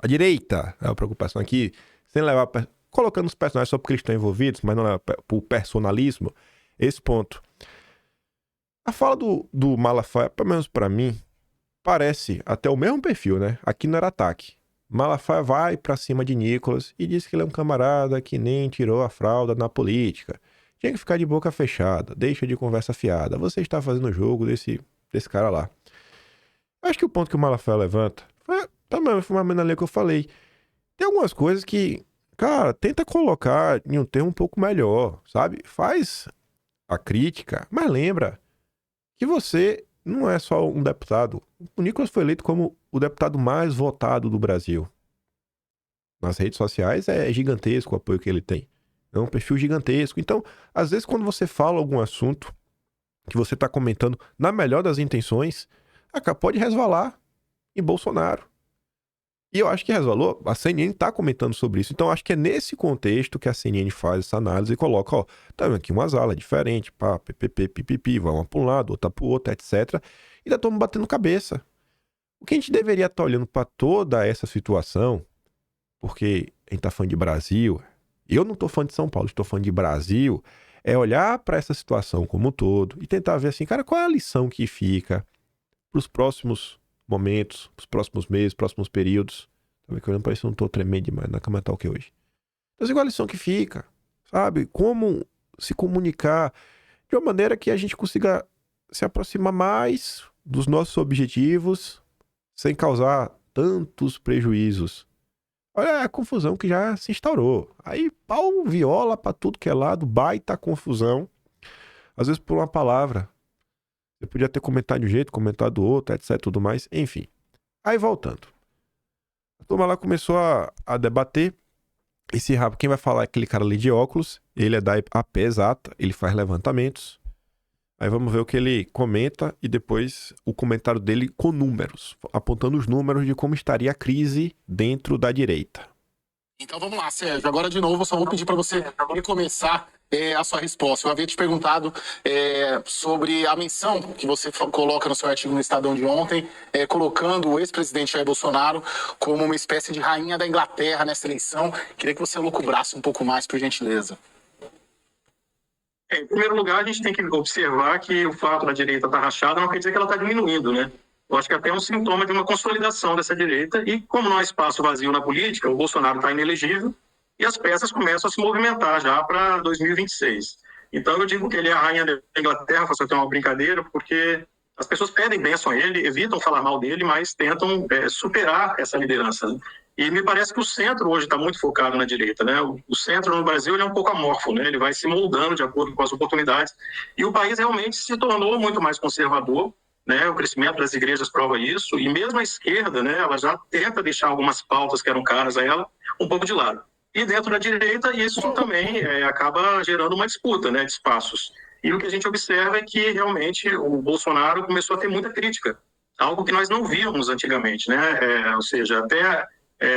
é a preocupação aqui, sem levar... colocando os personagens só porque eles estão envolvidos, mas não é por personalismo, esse ponto. A fala do Malafaia, pelo menos pra mim, parece até o mesmo perfil, né? Aqui não era ataque. Malafaia vai pra cima de Nicolas e diz que ele é um camarada que nem tirou a fralda na política. Tinha que ficar de boca fechada, deixa de conversa fiada. Você está fazendo o jogo desse cara lá. Acho que o ponto que o Malafaia levanta foi mais ou menos ali que eu falei. Tem algumas coisas que... Cara, tenta colocar em um termo um pouco melhor, sabe? Faz a crítica, mas lembra que você não é só um deputado. O Nicolas foi eleito como o deputado mais votado do Brasil. Nas redes sociais é gigantesco o apoio que ele tem. É um perfil gigantesco. Então, às vezes quando você fala algum assunto que você está comentando na melhor das intenções, pode resvalar em Bolsonaro. E eu acho que resvalou, a CNN tá comentando sobre isso. Então, acho que é nesse contexto que a CNN faz essa análise e coloca, ó, tá vendo aqui umas alas diferentes, pá, pipipi, vai uma para um lado, outra pro outro, etc. E tá todo mundo batendo cabeça. O que a gente deveria estar olhando para toda essa situação, porque a gente tá falando de Brasil, eu não tô falando de São Paulo, estou falando de Brasil, é olhar para essa situação como um todo e tentar ver assim, cara, qual é a lição que fica pros próximos momentos, os próximos meses, próximos períodos. Sabe que olhando pra isso eu não tô tremendo demais na cama tal que hoje. Então, igual a lição que fica, sabe? Como se comunicar de uma maneira que a gente consiga se aproximar mais dos nossos objetivos sem causar tantos prejuízos. Olha a confusão que já se instaurou. Aí pau viola pra tudo que é lado, baita confusão. Às vezes por uma palavra. Você podia ter comentado de um jeito, comentado do outro, etc, tudo mais, enfim. Aí voltando. A turma lá começou a debater. Esse rabo, quem vai falar é aquele cara ali de óculos. Ele é da AP Exata, ele faz levantamentos. Aí vamos ver o que ele comenta e depois o comentário dele com números, apontando os números de como estaria a crise dentro da direita. Então vamos lá, Sérgio. Agora de novo eu só vou pedir para você recomeçar a sua resposta. Eu havia te perguntado sobre a menção que você coloca no seu artigo no Estadão de ontem, colocando o ex-presidente Jair Bolsonaro como uma espécie de rainha da Inglaterra nessa eleição. Queria que você lucubrasse um pouco mais, por gentileza. Em primeiro lugar, a gente tem que observar que o fato da direita estar rachada não quer dizer que ela está diminuindo, né? Eu acho que até é um sintoma de uma consolidação dessa direita e, como não há espaço vazio na política, o Bolsonaro está inelegível e as peças começam a se movimentar já para 2026. Então eu digo que ele é a rainha da Inglaterra, faço até uma brincadeira, porque as pessoas pedem bênção a ele, evitam falar mal dele, mas tentam superar essa liderança, né? E me parece que o centro hoje está muito focado na direita, né? O centro no Brasil ele é um pouco amorfo, né? Ele vai se moldando de acordo com as oportunidades e o país realmente se tornou muito mais conservador, né? O crescimento das igrejas prova isso e mesmo a esquerda, né? Ela já tenta deixar algumas pautas que eram caras a ela um pouco de lado. E dentro da direita isso também acaba gerando uma disputa, né? De espaços. E o que a gente observa é que realmente o Bolsonaro começou a ter muita crítica, algo que nós não víamos antigamente, né? Ou seja, até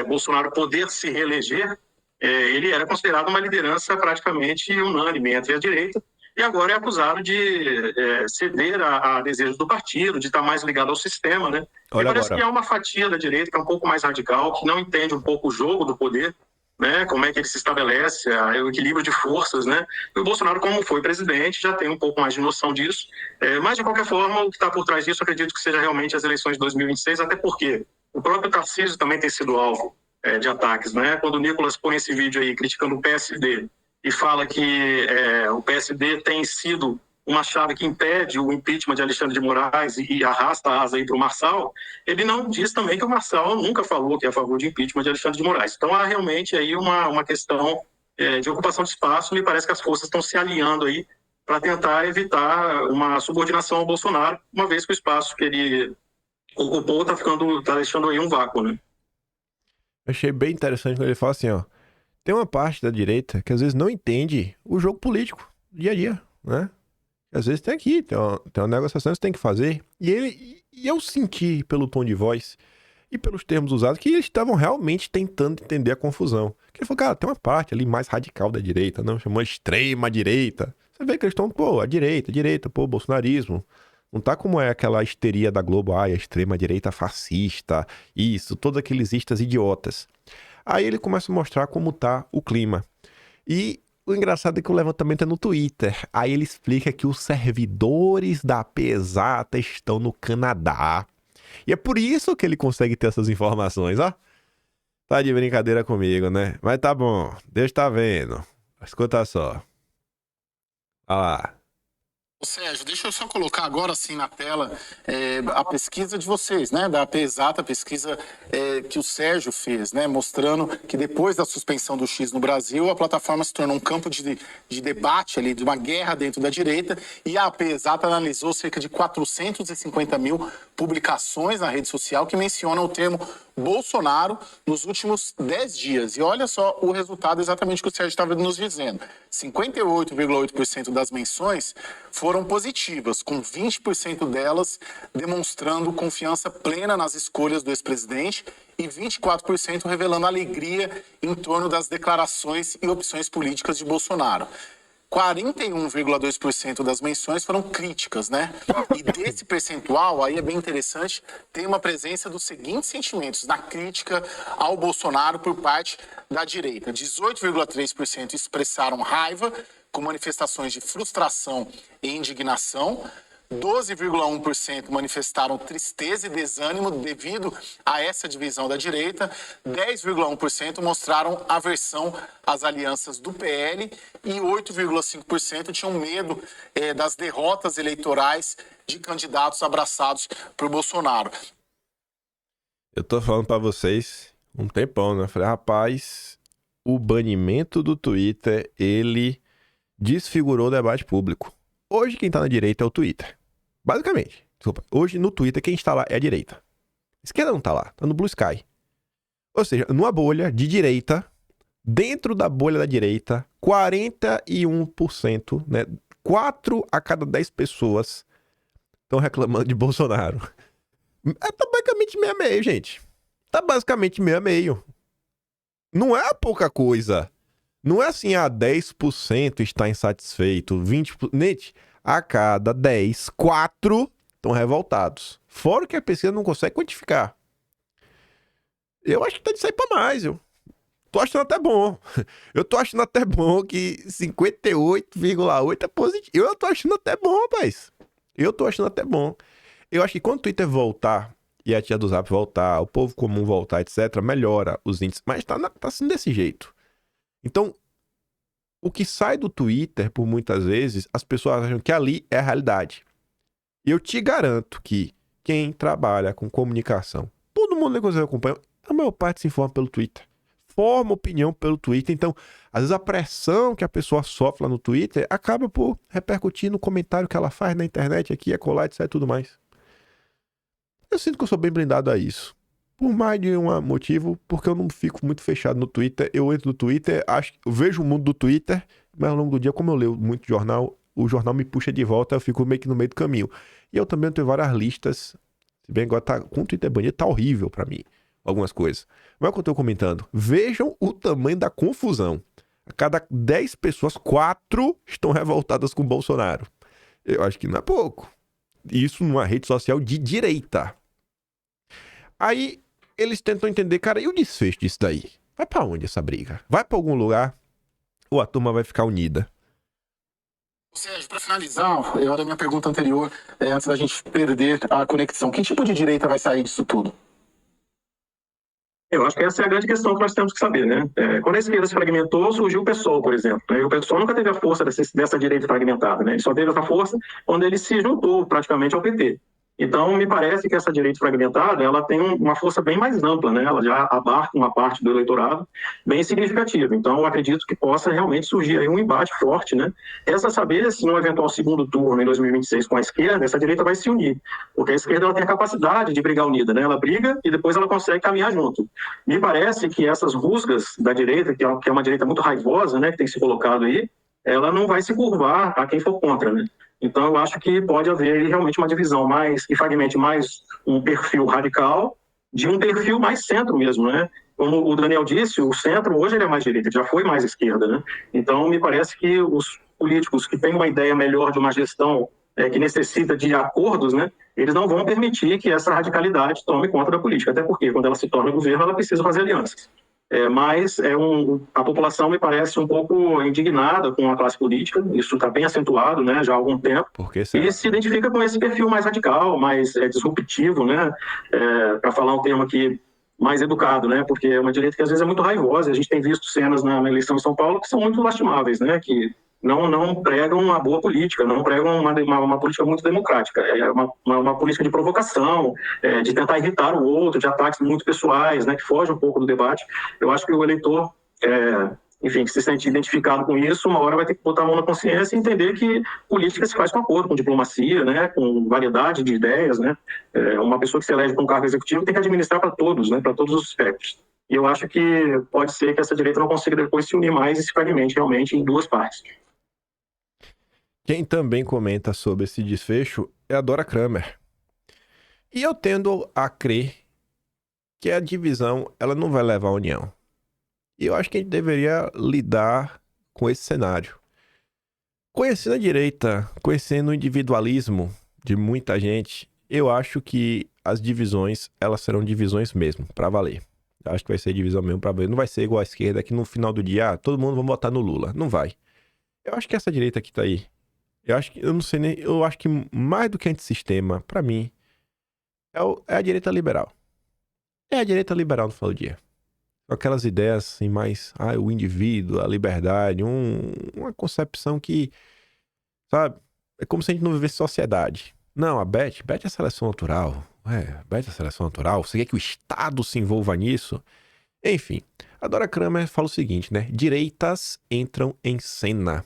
Bolsonaro poder se reeleger, ele era considerado uma liderança praticamente unânime entre a direita e agora é acusado de ceder a desejos do partido, de estar mais ligado ao sistema, né? E parece que há uma fatia da direita que é um pouco mais radical, que não entende um pouco o jogo do poder, né? Como é que ele se estabelece, o equilíbrio de forças, né? E o Bolsonaro, como foi presidente, já tem um pouco mais de noção disso. Mas, de qualquer forma, o que está por trás disso, acredito que seja realmente as eleições de 2026, até porque o próprio Tarcísio também tem sido alvo de ataques, né? Quando o Nicolas põe esse vídeo aí criticando o PSD e fala que o PSD tem sido uma chave que impede o impeachment de Alexandre de Moraes e arrasta a asa aí para o Marçal, ele não diz também que o Marçal nunca falou que é a favor de impeachment de Alexandre de Moraes. Então há realmente aí uma questão de ocupação de espaço, me parece que as forças estão se alinhando aí para tentar evitar uma subordinação ao Bolsonaro, uma vez que o espaço que ele ocupou tá deixando aí um vácuo, né? Eu achei bem interessante quando ele fala assim, ó, Tem uma parte da direita que às vezes não entende o jogo político, dia a dia, né? Às vezes tem uma negociação que você tem que fazer. E eu senti pelo tom de voz e pelos termos usados que eles estavam realmente tentando entender a confusão. Que ele falou, cara, tem uma parte ali mais radical da direita, não chamou extrema direita. Você vê que eles estão, a direita, bolsonarismo. Não tá como é aquela histeria da Globo, a extrema direita fascista, isso, todos aqueles istas idiotas. Aí ele começa a mostrar como tá o clima. E o engraçado é que o levantamento é no Twitter. Aí ele explica que os servidores da Pesata estão no Canadá. E é por isso que ele consegue ter essas informações, ó. Tá de brincadeira comigo, né? Mas tá bom, Deus tá vendo. Escuta só. Olha lá. Sérgio, deixa eu só colocar agora assim na tela a pesquisa de vocês, né? Da Pesata, a pesquisa que o Sérgio fez, né? Mostrando que depois da suspensão do X no Brasil, a plataforma se tornou um campo de debate ali, de uma guerra dentro da direita, e a Pesata analisou cerca de 450 mil publicações na rede social que mencionam o termo Bolsonaro nos últimos 10 dias. E olha só o resultado exatamente que o Sérgio estava nos dizendo. 58,8% das menções foram positivas, com 20% delas demonstrando confiança plena nas escolhas do ex-presidente e 24% revelando alegria em torno das declarações e opções políticas de Bolsonaro. 41,2% das menções foram críticas, né? E desse percentual, aí é bem interessante, tem uma presença dos seguintes sentimentos na crítica ao Bolsonaro por parte da direita. 18,3% expressaram raiva, com manifestações de frustração e indignação. 12,1% manifestaram tristeza e desânimo devido a essa divisão da direita. 10,1% mostraram aversão às alianças do PL e 8,5% tinham medo das derrotas eleitorais de candidatos abraçados por Bolsonaro. Eu tô falando pra vocês um tempão, né? Eu falei, rapaz, o banimento do Twitter, ele desfigurou o debate público. Hoje quem tá na direita é o Twitter. Basicamente. Desculpa. Hoje no Twitter quem está lá é a direita. A esquerda não tá lá, tá no Blue Sky. Ou seja, numa bolha de direita, dentro da bolha da direita, 41%, né? 4 a cada 10 pessoas estão reclamando de Bolsonaro. Tá basicamente meio a meio, gente. Tá basicamente meio a meio. Não é pouca coisa. Não é assim, 10% está insatisfeito, 20%. A cada 10, 4 estão revoltados. Fora o que a pesquisa não consegue quantificar. Eu acho que tá de sair pra mais, eu. Tô achando até bom. Eu tô achando até bom que 58,8 é positivo. Eu tô achando até bom, rapaz. Eu tô achando até bom. Eu acho que quando o Twitter voltar, e a tia do Zap voltar, o povo comum voltar, etc., melhora os índices. Mas tá sendo desse jeito. Então, o que sai do Twitter, por muitas vezes, as pessoas acham que ali é a realidade. E eu te garanto que quem trabalha com comunicação, todo mundo que você acompanha, a maior parte se informa pelo Twitter. Forma opinião pelo Twitter. Então, às vezes a pressão que a pessoa sofre lá no Twitter acaba por repercutir no comentário que ela faz na internet, aqui, acolá, etc, e tudo mais. Eu sinto que eu sou bem blindado a isso. Por mais de um motivo, porque eu não fico muito fechado no Twitter. Eu entro no Twitter, eu vejo o mundo do Twitter, mas ao longo do dia, como eu leio muito jornal, o jornal me puxa de volta, eu fico meio que no meio do caminho. E eu também tenho várias listas, se bem agora com o Twitter banido, tá horrível pra mim, algumas coisas. Mas é o que eu tô comentando. Vejam o tamanho da confusão. A cada 10 pessoas, 4 estão revoltadas com o Bolsonaro. Eu acho que não é pouco. Isso numa rede social de direita. Aí eles tentam entender, cara, e o desfecho disso daí? Vai pra onde essa briga? Vai pra algum lugar ou a turma vai ficar unida? Sérgio, para finalizar, era a minha pergunta anterior, antes da gente perder a conexão. Que tipo de direita vai sair disso tudo? Eu acho que essa é a grande questão que nós temos que saber, né? Quando a esquerda se fragmentou, surgiu o PSOL, por exemplo. E o PSOL nunca teve a força dessa direita fragmentada, né? Ele só teve essa força quando ele se juntou praticamente ao PT. Então, me parece que essa direita fragmentada, ela tem uma força bem mais ampla, né? Ela já abarca uma parte do eleitorado bem significativa. Então, eu acredito que possa realmente surgir aí um embate forte, né? Resta saber se no eventual segundo turno em 2026 com a esquerda, essa direita vai se unir, porque a esquerda ela tem a capacidade de brigar unida, né? Ela briga e depois ela consegue caminhar junto. Me parece que essas rusgas da direita, que é uma direita muito raivosa, né, que tem se colocado aí, ela não vai se curvar a quem for contra, né? Então, eu acho que pode haver realmente uma divisão que fragmente mais um perfil radical de um perfil mais centro mesmo, né? Como o Daniel disse, o centro hoje ele é mais direita, já foi mais esquerda, né? Então, me parece que os políticos que têm uma ideia melhor de uma gestão que necessita de acordos, né? Eles não vão permitir que essa radicalidade tome conta da política, até porque quando ela se torna governo, ela precisa fazer alianças. Mas a população me parece um pouco indignada com a classe política, isso está bem acentuado, né, já há algum tempo, e se identifica com esse perfil mais radical, mais disruptivo, né, para falar um termo aqui mais educado, né, porque é uma direita que às vezes é muito raivosa. A gente tem visto cenas na eleição em São Paulo que são muito lastimáveis, né, que não pregam uma boa política, não pregam uma política muito democrática. É uma política de provocação, de tentar irritar o outro, de ataques muito pessoais, né, que foge um pouco do debate. Eu acho que o eleitor, enfim, que se sente identificado com isso, uma hora vai ter que botar a mão na consciência e entender que política se faz com acordo, com diplomacia, né, com variedade de ideias, né. Uma pessoa que se elege para um cargo executivo tem que administrar para todos, né, para todos os espectros. E eu acho que pode ser que essa direita não consiga depois se unir mais e se fragmente realmente em duas partes. Quem também comenta sobre esse desfecho é a Dora Kramer. E eu tendo a crer que a divisão ela não vai levar à união. E eu acho que a gente deveria lidar com esse cenário. Conhecendo a direita, conhecendo o individualismo de muita gente, eu acho que as divisões, elas serão divisões mesmo, pra valer. Eu acho que vai ser divisão mesmo pra valer. Não vai ser igual a esquerda, que no final do dia, todo mundo vai votar no Lula. Não vai. Eu acho que essa direita que tá aí, eu acho que mais do que antissistema, pra mim, é a direita liberal. É a direita liberal no final do dia. Com aquelas ideias assim, mais, o indivíduo, a liberdade, uma concepção que, sabe, é como se a gente não vivesse sociedade. Não, a Beth é seleção natural. Beth é seleção natural. Você quer que o Estado se envolva nisso? Enfim, a Dora Kramer fala o seguinte, né? Direitas entram em cena.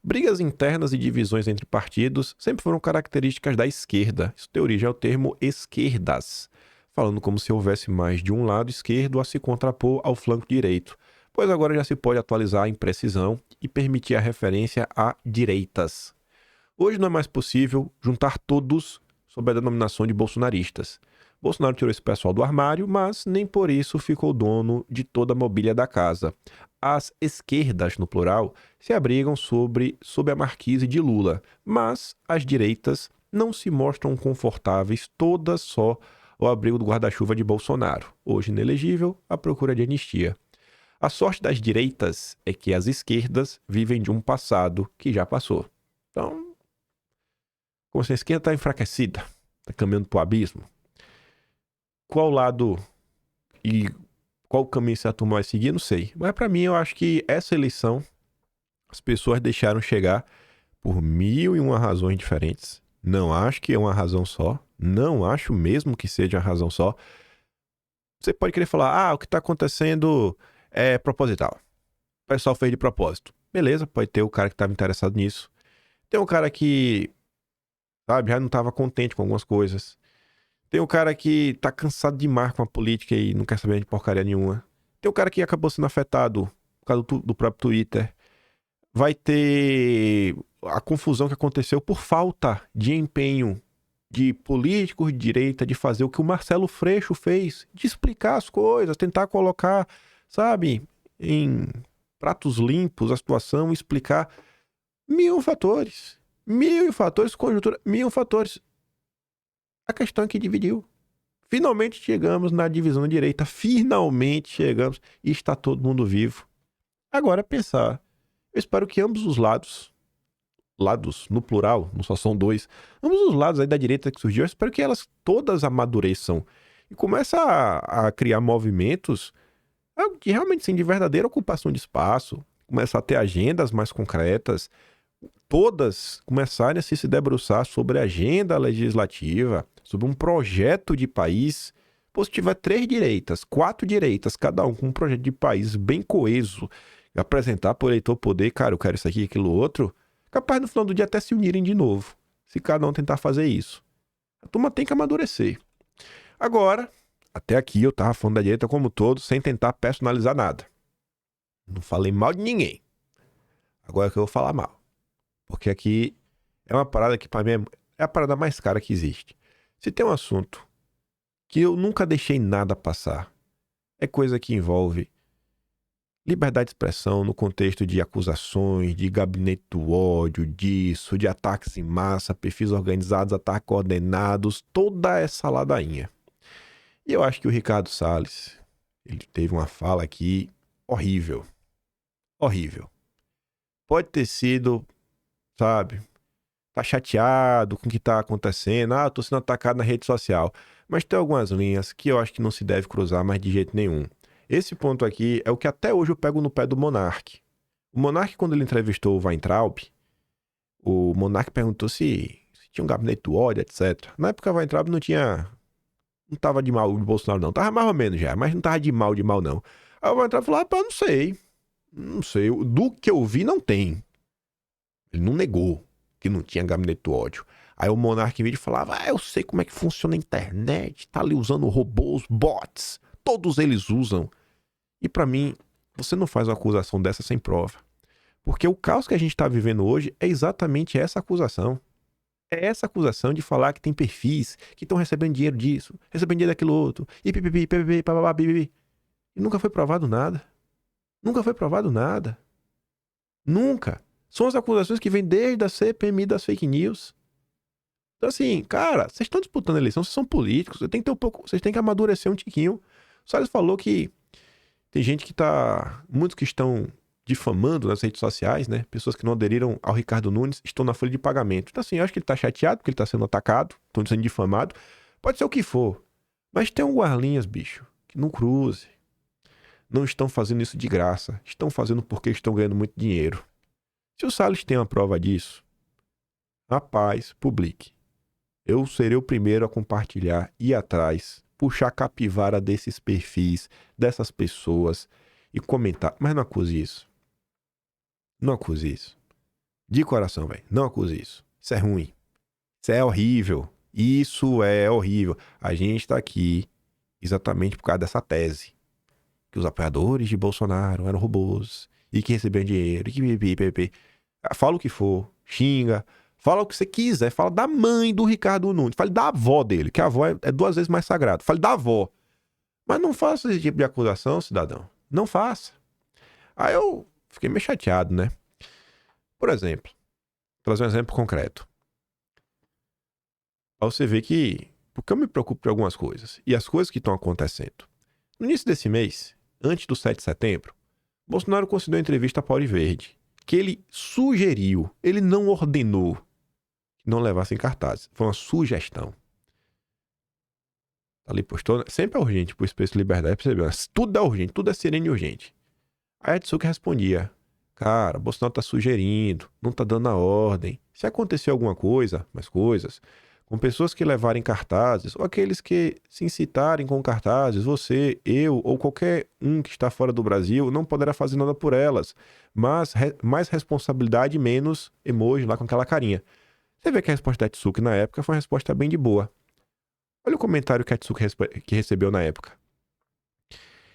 Brigas internas e divisões entre partidos sempre foram características da esquerda. Isso deu origem ao termo esquerdas, falando como se houvesse mais de um lado esquerdo a se contrapor ao flanco direito, pois agora já se pode atualizar a imprecisão e permitir a referência a direitas. Hoje não é mais possível juntar todos sob a denominação de bolsonaristas. Bolsonaro tirou esse pessoal do armário, mas nem por isso ficou dono de toda a mobília da casa. As esquerdas, no plural, se abrigam sob a marquise de Lula, mas as direitas não se mostram confortáveis todas só ao abrigo do guarda-chuva de Bolsonaro, hoje inelegível, à procura de anistia. A sorte das direitas é que as esquerdas vivem de um passado que já passou. Então, como se a esquerda está enfraquecida, está caminhando para o abismo, qual lado e qual caminho essa turma vai seguir, não sei. Mas para mim, eu acho que essa eleição as pessoas deixaram chegar por 1001 razões diferentes. Não acho que é uma razão só. Não acho mesmo que seja uma razão só. Você pode querer falar, o que está acontecendo é proposital. O pessoal fez de propósito. Beleza, pode ter o cara que estava interessado nisso. Tem um cara que, sabe, já não estava contente com algumas coisas. Tem um cara que tá cansado demais com a política e não quer saber de porcaria nenhuma. Tem um cara que acabou sendo afetado por causa do próprio Twitter. Vai ter a confusão que aconteceu por falta de empenho de políticos de direita de fazer o que o Marcelo Freixo fez, de explicar as coisas, tentar colocar, sabe, em pratos limpos a situação, explicar 1000 fatores, conjuntura, 1000 fatores. A questão é que dividiu. Finalmente chegamos na divisão da direita. Finalmente chegamos. E está todo mundo vivo. Agora é pensar. Eu espero que ambos os lados no plural, não só são dois, ambos os lados aí da direita que surgiu, eu espero que elas todas amadureçam. E comece a criar movimentos de realmente sim, de verdadeira ocupação de espaço. Começar a ter agendas mais concretas. todas começarem a se debruçar sobre a agenda legislativa, sobre um projeto de país. Pô, se tiver 3 direitas, 4 direitas, cada um com um projeto de país bem coeso, apresentar para o eleitor poder, cara, eu quero isso aqui, aquilo outro, capaz no final do dia até se unirem de novo, se cada um tentar fazer isso. A turma tem que amadurecer. Agora, até aqui eu tava falando da direita como todo, sem tentar personalizar nada. Não falei mal de ninguém. Agora que eu vou falar mal. Porque aqui é uma parada que pra mim é a parada mais cara que existe. Se tem um assunto que eu nunca deixei nada passar, é coisa que envolve liberdade de expressão no contexto de acusações, de gabinete do ódio, disso, de ataques em massa, perfis organizados, ataques coordenados, toda essa ladainha. E eu acho que o Ricardo Salles, ele teve uma fala aqui horrível. Horrível. Pode ter sido, sabe, tá chateado com o que tá acontecendo, tô sendo atacado na rede social. Mas tem algumas linhas que eu acho que não se deve cruzar mais de jeito nenhum. Esse ponto aqui é o que até hoje eu pego no pé do Monark. O Monark, quando ele entrevistou o Weintraub, o Monark perguntou se tinha um gabinete do ódio, etc. Na época o Weintraub não tava de mal de Bolsonaro não. Tava mais ou menos já, mas não tava de mal não. Aí o Weintraub falou, não sei. Não sei. Do que eu vi, não tem. Ele não negou que não tinha gabinete do ódio. Aí o Monark em vídeo falava, eu sei como é que funciona a internet, tá ali usando robôs, bots, todos eles usam. E pra mim, você não faz uma acusação dessa sem prova. Porque o caos que a gente tá vivendo hoje é exatamente essa acusação. É essa acusação de falar que tem perfis que estão recebendo dinheiro disso, recebendo dinheiro daquilo outro, e pipipi, pipipi, papapá, pipipi. E nunca foi provado nada. Nunca foi provado nada. Nunca. São as acusações que vêm desde a CPMI das fake news. Então assim, cara, vocês estão disputando a eleição, vocês são políticos, vocês têm que amadurecer um tiquinho. O Salles falou que tem gente que muitos que estão difamando nas redes sociais, né? Pessoas que não aderiram ao Ricardo Nunes estão na folha de pagamento. Então assim, eu acho que ele tá chateado porque ele tá sendo atacado, estão sendo difamado. Pode ser o que for. Mas tem um guarlinhas, bicho, que não cruze. Não estão fazendo isso de graça. Estão fazendo porque estão ganhando muito dinheiro. Se o Salles tem uma prova disso, rapaz, publique. Eu serei o primeiro a compartilhar, ir atrás, puxar a capivara desses perfis, dessas pessoas e comentar. Mas não acuse isso. Não acuse isso. De coração, velho. Não acuse isso. Isso é ruim. Isso é horrível. Isso é horrível. A gente tá aqui exatamente por causa dessa tese. Que os apoiadores de Bolsonaro eram robôs e que recebiam dinheiro e que fala o que for, xinga, fala o que você quiser, fala da mãe do Ricardo Nunes, fale da avó dele, que a avó é 2 vezes mais sagrado, fale da avó. Mas não faça esse tipo de acusação, cidadão. Não faça. Aí eu fiquei meio chateado, né? Por exemplo, vou trazer um exemplo concreto. Aí você vê que, porque eu me preocupo com algumas coisas, e as coisas que estão acontecendo. No início desse mês, antes do 7 de setembro, Bolsonaro concedeu uma entrevista a Paulo Verde, que ele sugeriu, ele não ordenou que não levassem cartazes. Foi uma sugestão. Ali postou, sempre é urgente pro Espaço de Liberdade, percebeu? Tudo é urgente, tudo é sereno e urgente. Aí a Tsuki respondia, cara, Bolsonaro tá sugerindo, não tá dando a ordem. Se acontecer alguma coisa, mais coisas, com pessoas que levarem cartazes, ou aqueles que se incitarem com cartazes, você, eu ou qualquer um que está fora do Brasil, não poderá fazer nada por elas. Mas mais responsabilidade, menos emoji lá com aquela carinha. Você vê que a resposta da Tsuki na época foi uma resposta bem de boa. Olha o comentário que a Tsuki que recebeu na época.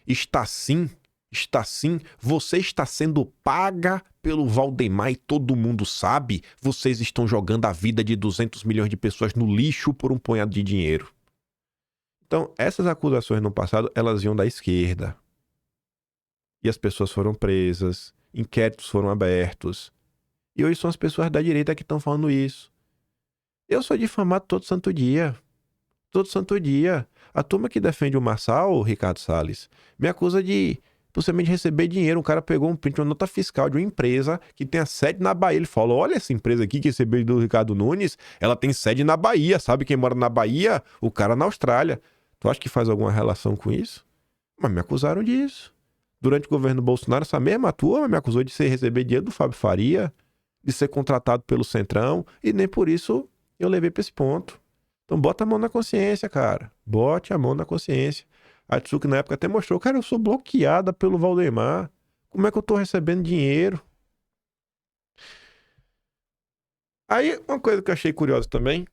Está sim, você está sendo paga pelo Valdemar e todo mundo sabe. Vocês estão jogando a vida de 200 milhões de pessoas no lixo por um punhado de dinheiro. Então, essas acusações no passado, elas iam da esquerda. E as pessoas foram presas, inquéritos foram abertos. E hoje são as pessoas da direita que estão falando isso. Eu sou difamado todo santo dia. Todo santo dia. A turma que defende o Marçal, o Ricardo Salles, me acusa de possivelmente receber dinheiro. Um cara pegou um print de uma nota fiscal de uma empresa que tem a sede na Bahia. Ele falou, olha essa empresa aqui que recebeu do Ricardo Nunes, ela tem sede na Bahia. Sabe quem mora na Bahia? O cara na Austrália. Tu acha que faz alguma relação com isso? Mas me acusaram disso. Durante o governo Bolsonaro, essa mesma turma me acusou de receber dinheiro do Fábio Faria. de ser contratado pelo Centrão e nem por isso eu levei para esse ponto. Então bota a mão na consciência, cara. Bote a mão na consciência. A Tsuki na época até mostrou, cara, eu sou bloqueada pelo Valdemar. Como é que eu tô recebendo dinheiro? Aí, uma coisa que eu achei curiosa também,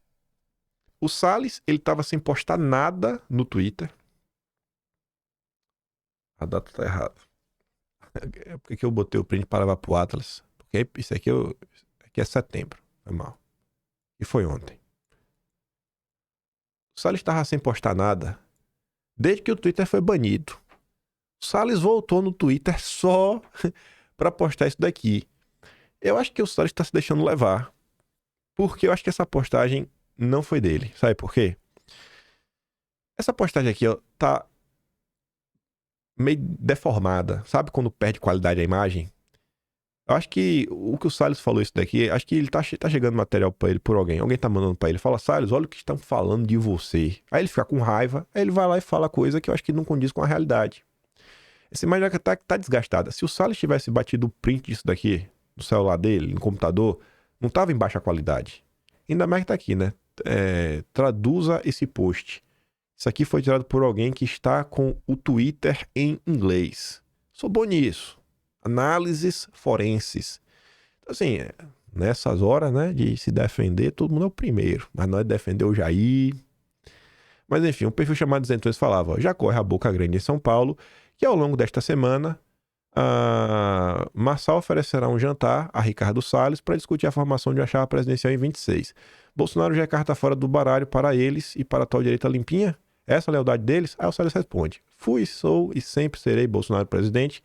o Salles, ele tava sem postar nada no Twitter. A data tá errada. É porque eu botei o print para levar pro Atlas. Porque isso aqui, aqui é setembro. Foi mal. E foi ontem. O Salles tava sem postar nada desde que o Twitter foi banido. O Salles voltou no Twitter só pra postar isso daqui. Eu acho que o Salles tá se deixando levar. Porque eu acho que essa postagem não foi dele. Sabe por quê? Essa postagem aqui, ó, tá meio deformada. Sabe quando perde qualidade a imagem? Eu acho que o que o Salles falou isso daqui, acho que ele tá chegando material pra ele por alguém. Alguém tá mandando pra ele. Fala, Salles, olha o que estão falando de você. Aí ele fica com raiva, aí ele vai lá e fala coisa que eu acho que não condiz com a realidade. Essa imagem tá desgastada. Se o Salles tivesse batido o print disso daqui no celular dele, no computador, não tava em baixa qualidade. Ainda mais que tá aqui, né? Traduza esse post. Isso aqui foi tirado por alguém que está com o Twitter em inglês. Sou bom nisso. Análises forenses. Então, assim, nessas horas, né, de se defender, todo mundo é o primeiro. Mas nós defendeu o Jair. Mas, enfim, um perfil chamado Isentões falava, ó, já corre a boca grande em São Paulo, que ao longo desta semana, Marçal oferecerá um jantar a Ricardo Salles para discutir a formação de uma chapa presidencial em 26. Bolsonaro já é carta fora do baralho para eles e para a tal direita limpinha? Essa a lealdade deles? Aí o Salles responde, fui, sou e sempre serei Bolsonaro presidente.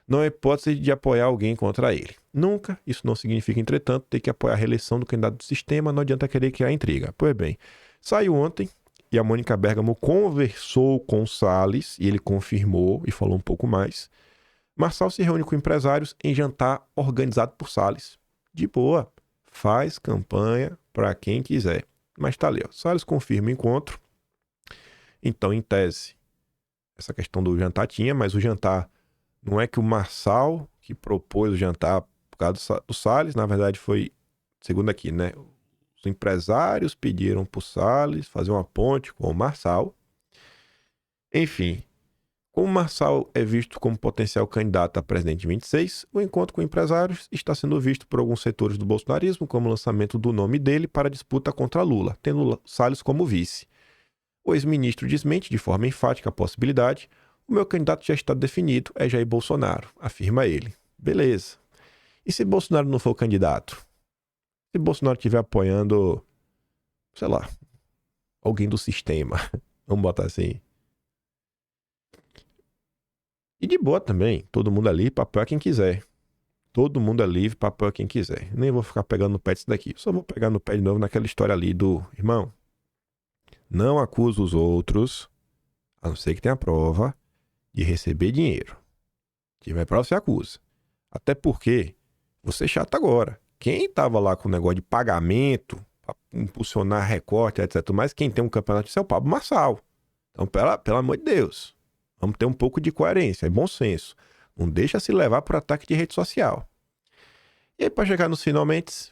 Não há hipótese de apoiar alguém contra ele. Nunca, isso não significa, entretanto, ter que apoiar a reeleição do candidato do sistema, não adianta querer criar intriga. Pois bem, saiu ontem e a Mônica Bergamo conversou com o Salles e ele confirmou e falou um pouco mais. Marçal se reúne com empresários em jantar organizado por Salles. De boa, faz campanha para quem quiser. Mas tá ali, ó. Salles confirma o encontro. Então, em tese, essa questão do jantar tinha, mas o jantar não é que o Marçal que propôs o jantar por causa do Salles, na verdade foi, segundo aqui, né? Os empresários pediram pro Salles fazer uma ponte com o Marçal. Enfim, como o Marçal é visto como potencial candidato a presidente em 26, o encontro com empresários está sendo visto por alguns setores do bolsonarismo como o lançamento do nome dele para a disputa contra Lula, tendo Salles como vice. O ex-ministro desmente de forma enfática a possibilidade. O meu candidato já está definido, é Jair Bolsonaro, afirma ele. Beleza. E se Bolsonaro não for o candidato? Se Bolsonaro estiver apoiando, sei lá, alguém do sistema, vamos botar assim. E de boa também, todo mundo ali para apoiar quem quiser. Todo mundo é livre para apoiar quem quiser. Nem vou ficar pegando no pé disso daqui. Só vou pegar no pé de novo naquela história ali do irmão. Não acusa os outros, a não ser que tenha prova, de receber dinheiro. Se tiver prova, você acusa. Até porque, você é chato agora. Quem tava lá com o negócio de pagamento, para impulsionar recorte, etc. Mas quem tem um campeonato de é o Pablo Marçal. Então, pelo amor de Deus, vamos ter um pouco de coerência, é bom senso. Não deixa se levar por ataque de rede social. E aí, para chegar nos finalmente,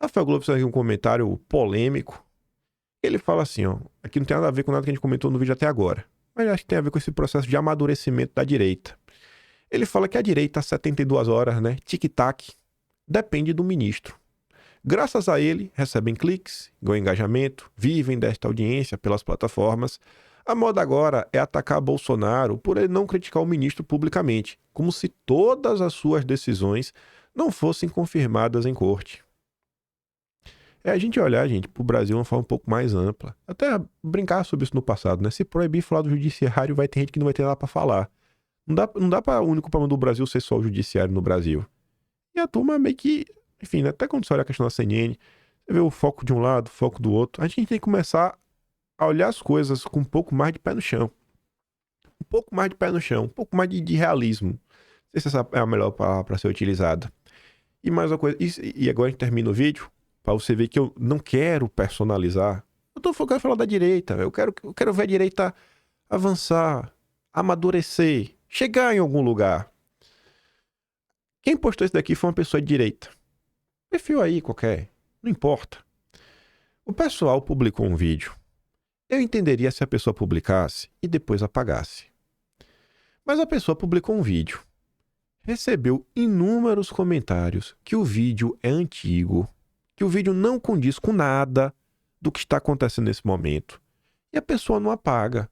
Rafael Globo fez aqui um comentário polêmico. Ele fala assim, ó, aqui não tem nada a ver com nada que a gente comentou no vídeo até agora, mas acho que tem a ver com esse processo de amadurecimento da direita. Ele fala que a direita, 72 horas, né, tic-tac, depende do ministro. Graças a ele, recebem cliques, ganham engajamento, vivem desta audiência pelas plataformas. A moda agora é atacar Bolsonaro por ele não criticar o ministro publicamente, como se todas as suas decisões não fossem confirmadas em corte. É a gente olhar, gente, pro Brasil de uma forma um pouco mais ampla. Até brincar sobre isso no passado, né? Se proibir falar do judiciário, vai ter gente que não vai ter nada pra falar. Não dá para o único problema do Brasil ser só o judiciário no Brasil. E a turma meio que, enfim, né? Até quando você olha a questão da CNN, você vê o foco de um lado, o foco do outro. A gente tem que começar a olhar as coisas com um pouco mais de pé no chão. Um pouco mais de pé no chão, um pouco mais de realismo. Não sei se essa é a melhor palavra para ser utilizada. E mais uma coisa, e agora a gente termina o vídeo, para você ver que eu não quero personalizar. Eu quero falar da direita. Eu quero ver a direita avançar, amadurecer, chegar em algum lugar. Quem postou isso daqui foi uma pessoa de direita. Perfil aí qualquer, não importa. O pessoal publicou um vídeo. Eu entenderia se a pessoa publicasse e depois apagasse. Mas a pessoa publicou um vídeo. Recebeu inúmeros comentários que o vídeo é antigo, que o vídeo não condiz com nada do que está acontecendo nesse momento. E a pessoa não apaga.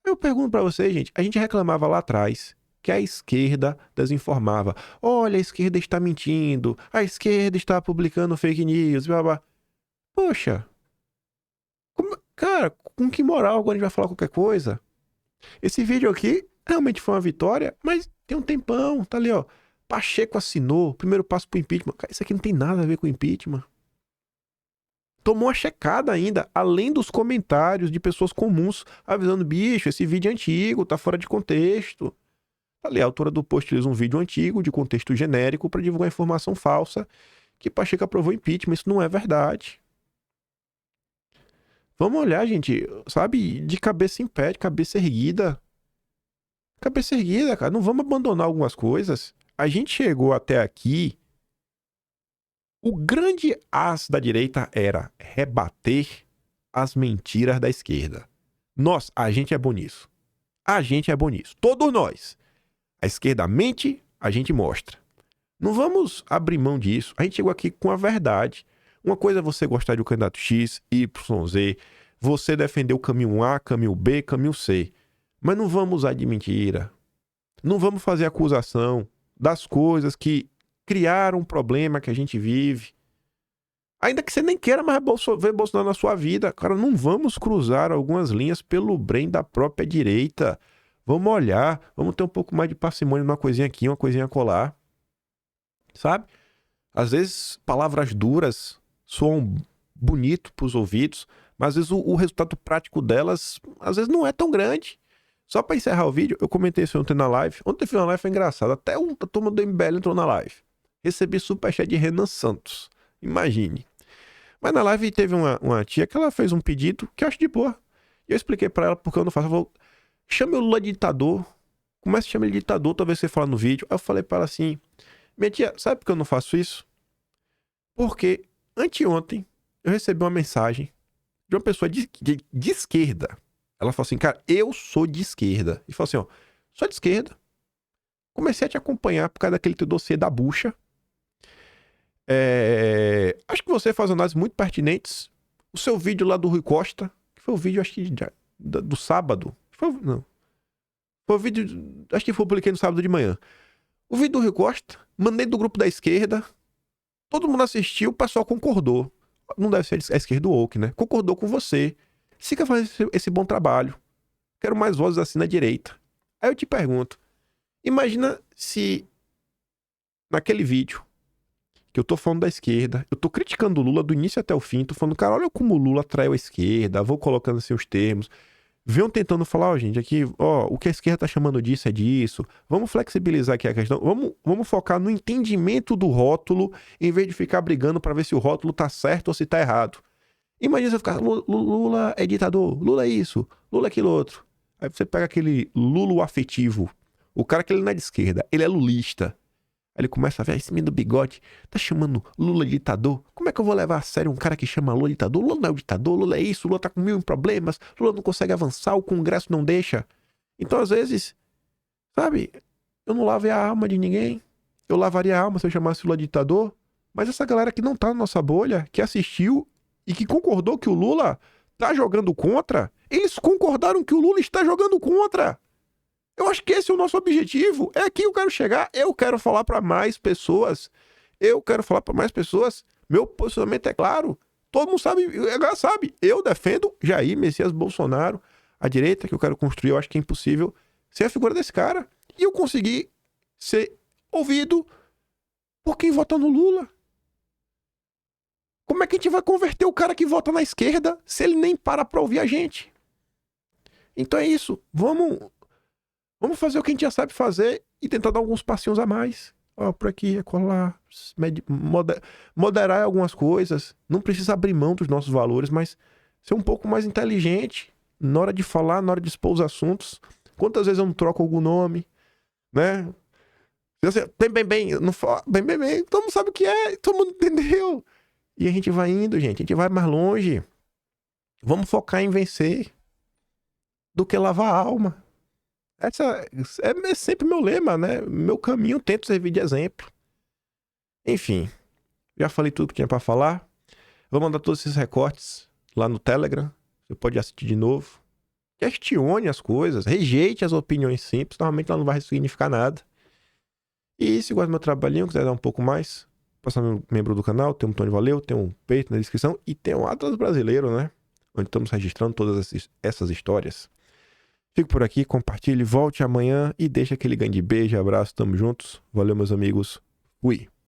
Eu pergunto para vocês, gente, a gente reclamava lá atrás que a esquerda desinformava. Olha, a esquerda está mentindo, a esquerda está publicando fake news, blá blá. Poxa, cara, com que moral agora a gente vai falar qualquer coisa? Esse vídeo aqui realmente foi uma vitória, mas tem um tempão, tá ali, ó. Pacheco assinou, primeiro passo pro impeachment. Cara, isso aqui não tem nada a ver com impeachment. Tomou uma checada ainda, além dos comentários de pessoas comuns avisando, bicho, esse vídeo é antigo, tá fora de contexto. Ali, a autora do post utiliza um vídeo antigo, de contexto genérico, para divulgar informação falsa que Pacheco aprovou impeachment. Isso não é verdade. Vamos olhar, gente, sabe, de cabeça em pé, de cabeça erguida. Cabeça erguida, cara. Não vamos abandonar algumas coisas. A gente chegou até aqui. O grande as da direita era rebater as mentiras da esquerda. Nós, a gente é bom nisso. A gente é bom nisso. Todos nós. A esquerda mente, a gente mostra. Não vamos abrir mão disso. A gente chegou aqui com a verdade. Uma coisa é você gostar de um candidato X, Y, Z. Você defender o caminho A, caminho B, caminho C. Mas não vamos usar de mentira. Não vamos fazer acusação das coisas que criaram um problema que a gente vive. Ainda que você nem queira mais ver Bolsonaro na sua vida. Cara, não vamos cruzar algumas linhas pelo bem da própria direita. Vamos olhar, vamos ter um pouco mais de parcimônia numa coisinha aqui, uma coisinha acolá. Sabe? Às vezes, palavras duras soam bonito para os ouvidos, mas às vezes o resultado prático delas, às vezes não é tão grande. Só para encerrar o vídeo, eu comentei isso ontem na live. Ontem foi uma live, foi engraçado. Até a turma do MBL entrou na live. Recebi superchat de Renan Santos. Imagine. Mas na live teve uma tia que ela fez um pedido que eu acho de boa. E eu expliquei para ela porque eu não faço. Eu vou, chame o Lula de ditador. Comece a chamar ele de ditador, talvez você fale no vídeo. Aí eu falei para ela assim, minha tia, sabe por que eu não faço isso? Porque anteontem eu recebi uma mensagem de uma pessoa de esquerda. Ela falou assim, cara, eu sou de esquerda. E falou assim, ó, sou de esquerda. Comecei a te acompanhar por causa daquele teu dossiê da bucha. Acho que você faz análises muito pertinentes. O seu vídeo lá do Rui Costa, que foi o vídeo, acho que do sábado. Não. Foi o vídeo, acho que foi publiquei no sábado de manhã. O vídeo do Rui Costa, mandei do grupo da esquerda. Todo mundo assistiu, o pessoal concordou. Não deve ser a esquerda woke, né? Concordou com você. Siga fazendo esse bom trabalho. Quero mais vozes assim na direita. Aí eu te pergunto, imagina se naquele vídeo que eu tô falando da esquerda, eu tô criticando o Lula do início até o fim, tô falando, cara, olha como o Lula traiu a esquerda, vou colocando assim os termos, venham tentando falar, ó, gente, aqui, ó, o que a esquerda tá chamando disso é disso, vamos flexibilizar aqui a questão, vamos focar no entendimento do rótulo, em vez de ficar brigando pra ver se o rótulo tá certo ou se tá errado. Imagina você ficar, Lula é ditador, Lula é isso, Lula é aquilo outro. Aí você pega aquele Lulo afetivo, o cara que ele não é de esquerda, ele é lulista. Aí ele começa a ver esse menino do bigode, tá chamando Lula de ditador? Como é que eu vou levar a sério um cara que chama Lula de ditador? Lula não é o ditador, Lula é isso, Lula tá com 1000 problemas, Lula não consegue avançar, o Congresso não deixa. Então, às vezes, sabe, eu não lavei a alma de ninguém. Eu lavaria a alma se eu chamasse Lula de ditador. Mas essa galera que não tá na nossa bolha, que assistiu e que concordou que o Lula tá jogando contra, eles concordaram que o Lula está jogando contra. Eu acho que esse é o nosso objetivo. É aqui que eu quero chegar. Eu quero falar para mais pessoas. Meu posicionamento é claro. Todo mundo sabe, agora sabe. Eu defendo Jair Messias Bolsonaro. A direita que eu quero construir, eu acho que é impossível ser a figura desse cara. E eu consegui ser ouvido por quem vota no Lula. Como é que a gente vai converter o cara que vota na esquerda se ele nem para pra ouvir a gente? Então é isso. Vamos fazer o que a gente já sabe fazer e tentar dar alguns passinhos a mais. Ó, por aqui, acolá, moderar algumas coisas. Não precisa abrir mão dos nossos valores, mas ser um pouco mais inteligente na hora de falar, na hora de expor os assuntos. Quantas vezes eu não troco algum nome, né? Se você, bem, não fala, bem, todo mundo sabe o que é, todo mundo entendeu. E a gente vai indo, gente, a gente vai mais longe. Vamos focar em vencer do que lavar a alma. Essa é sempre meu lema, né? Meu caminho, tento servir de exemplo. Enfim, já falei tudo que tinha pra falar. Vou mandar todos esses recortes lá no Telegram. Você pode assistir de novo. Questione as coisas, rejeite as opiniões simples. Normalmente ela não vai significar nada. E se gosta do meu trabalhinho, quiser dar um pouco mais, passar meu membro do canal, tem um botão de valeu, tem um peito na descrição e tem um Atlas Brasileiro, né? Onde estamos registrando todas essas histórias. Fico por aqui, compartilhe, volte amanhã e deixa aquele grande beijo, abraço, tamo juntos. Valeu, meus amigos. Fui.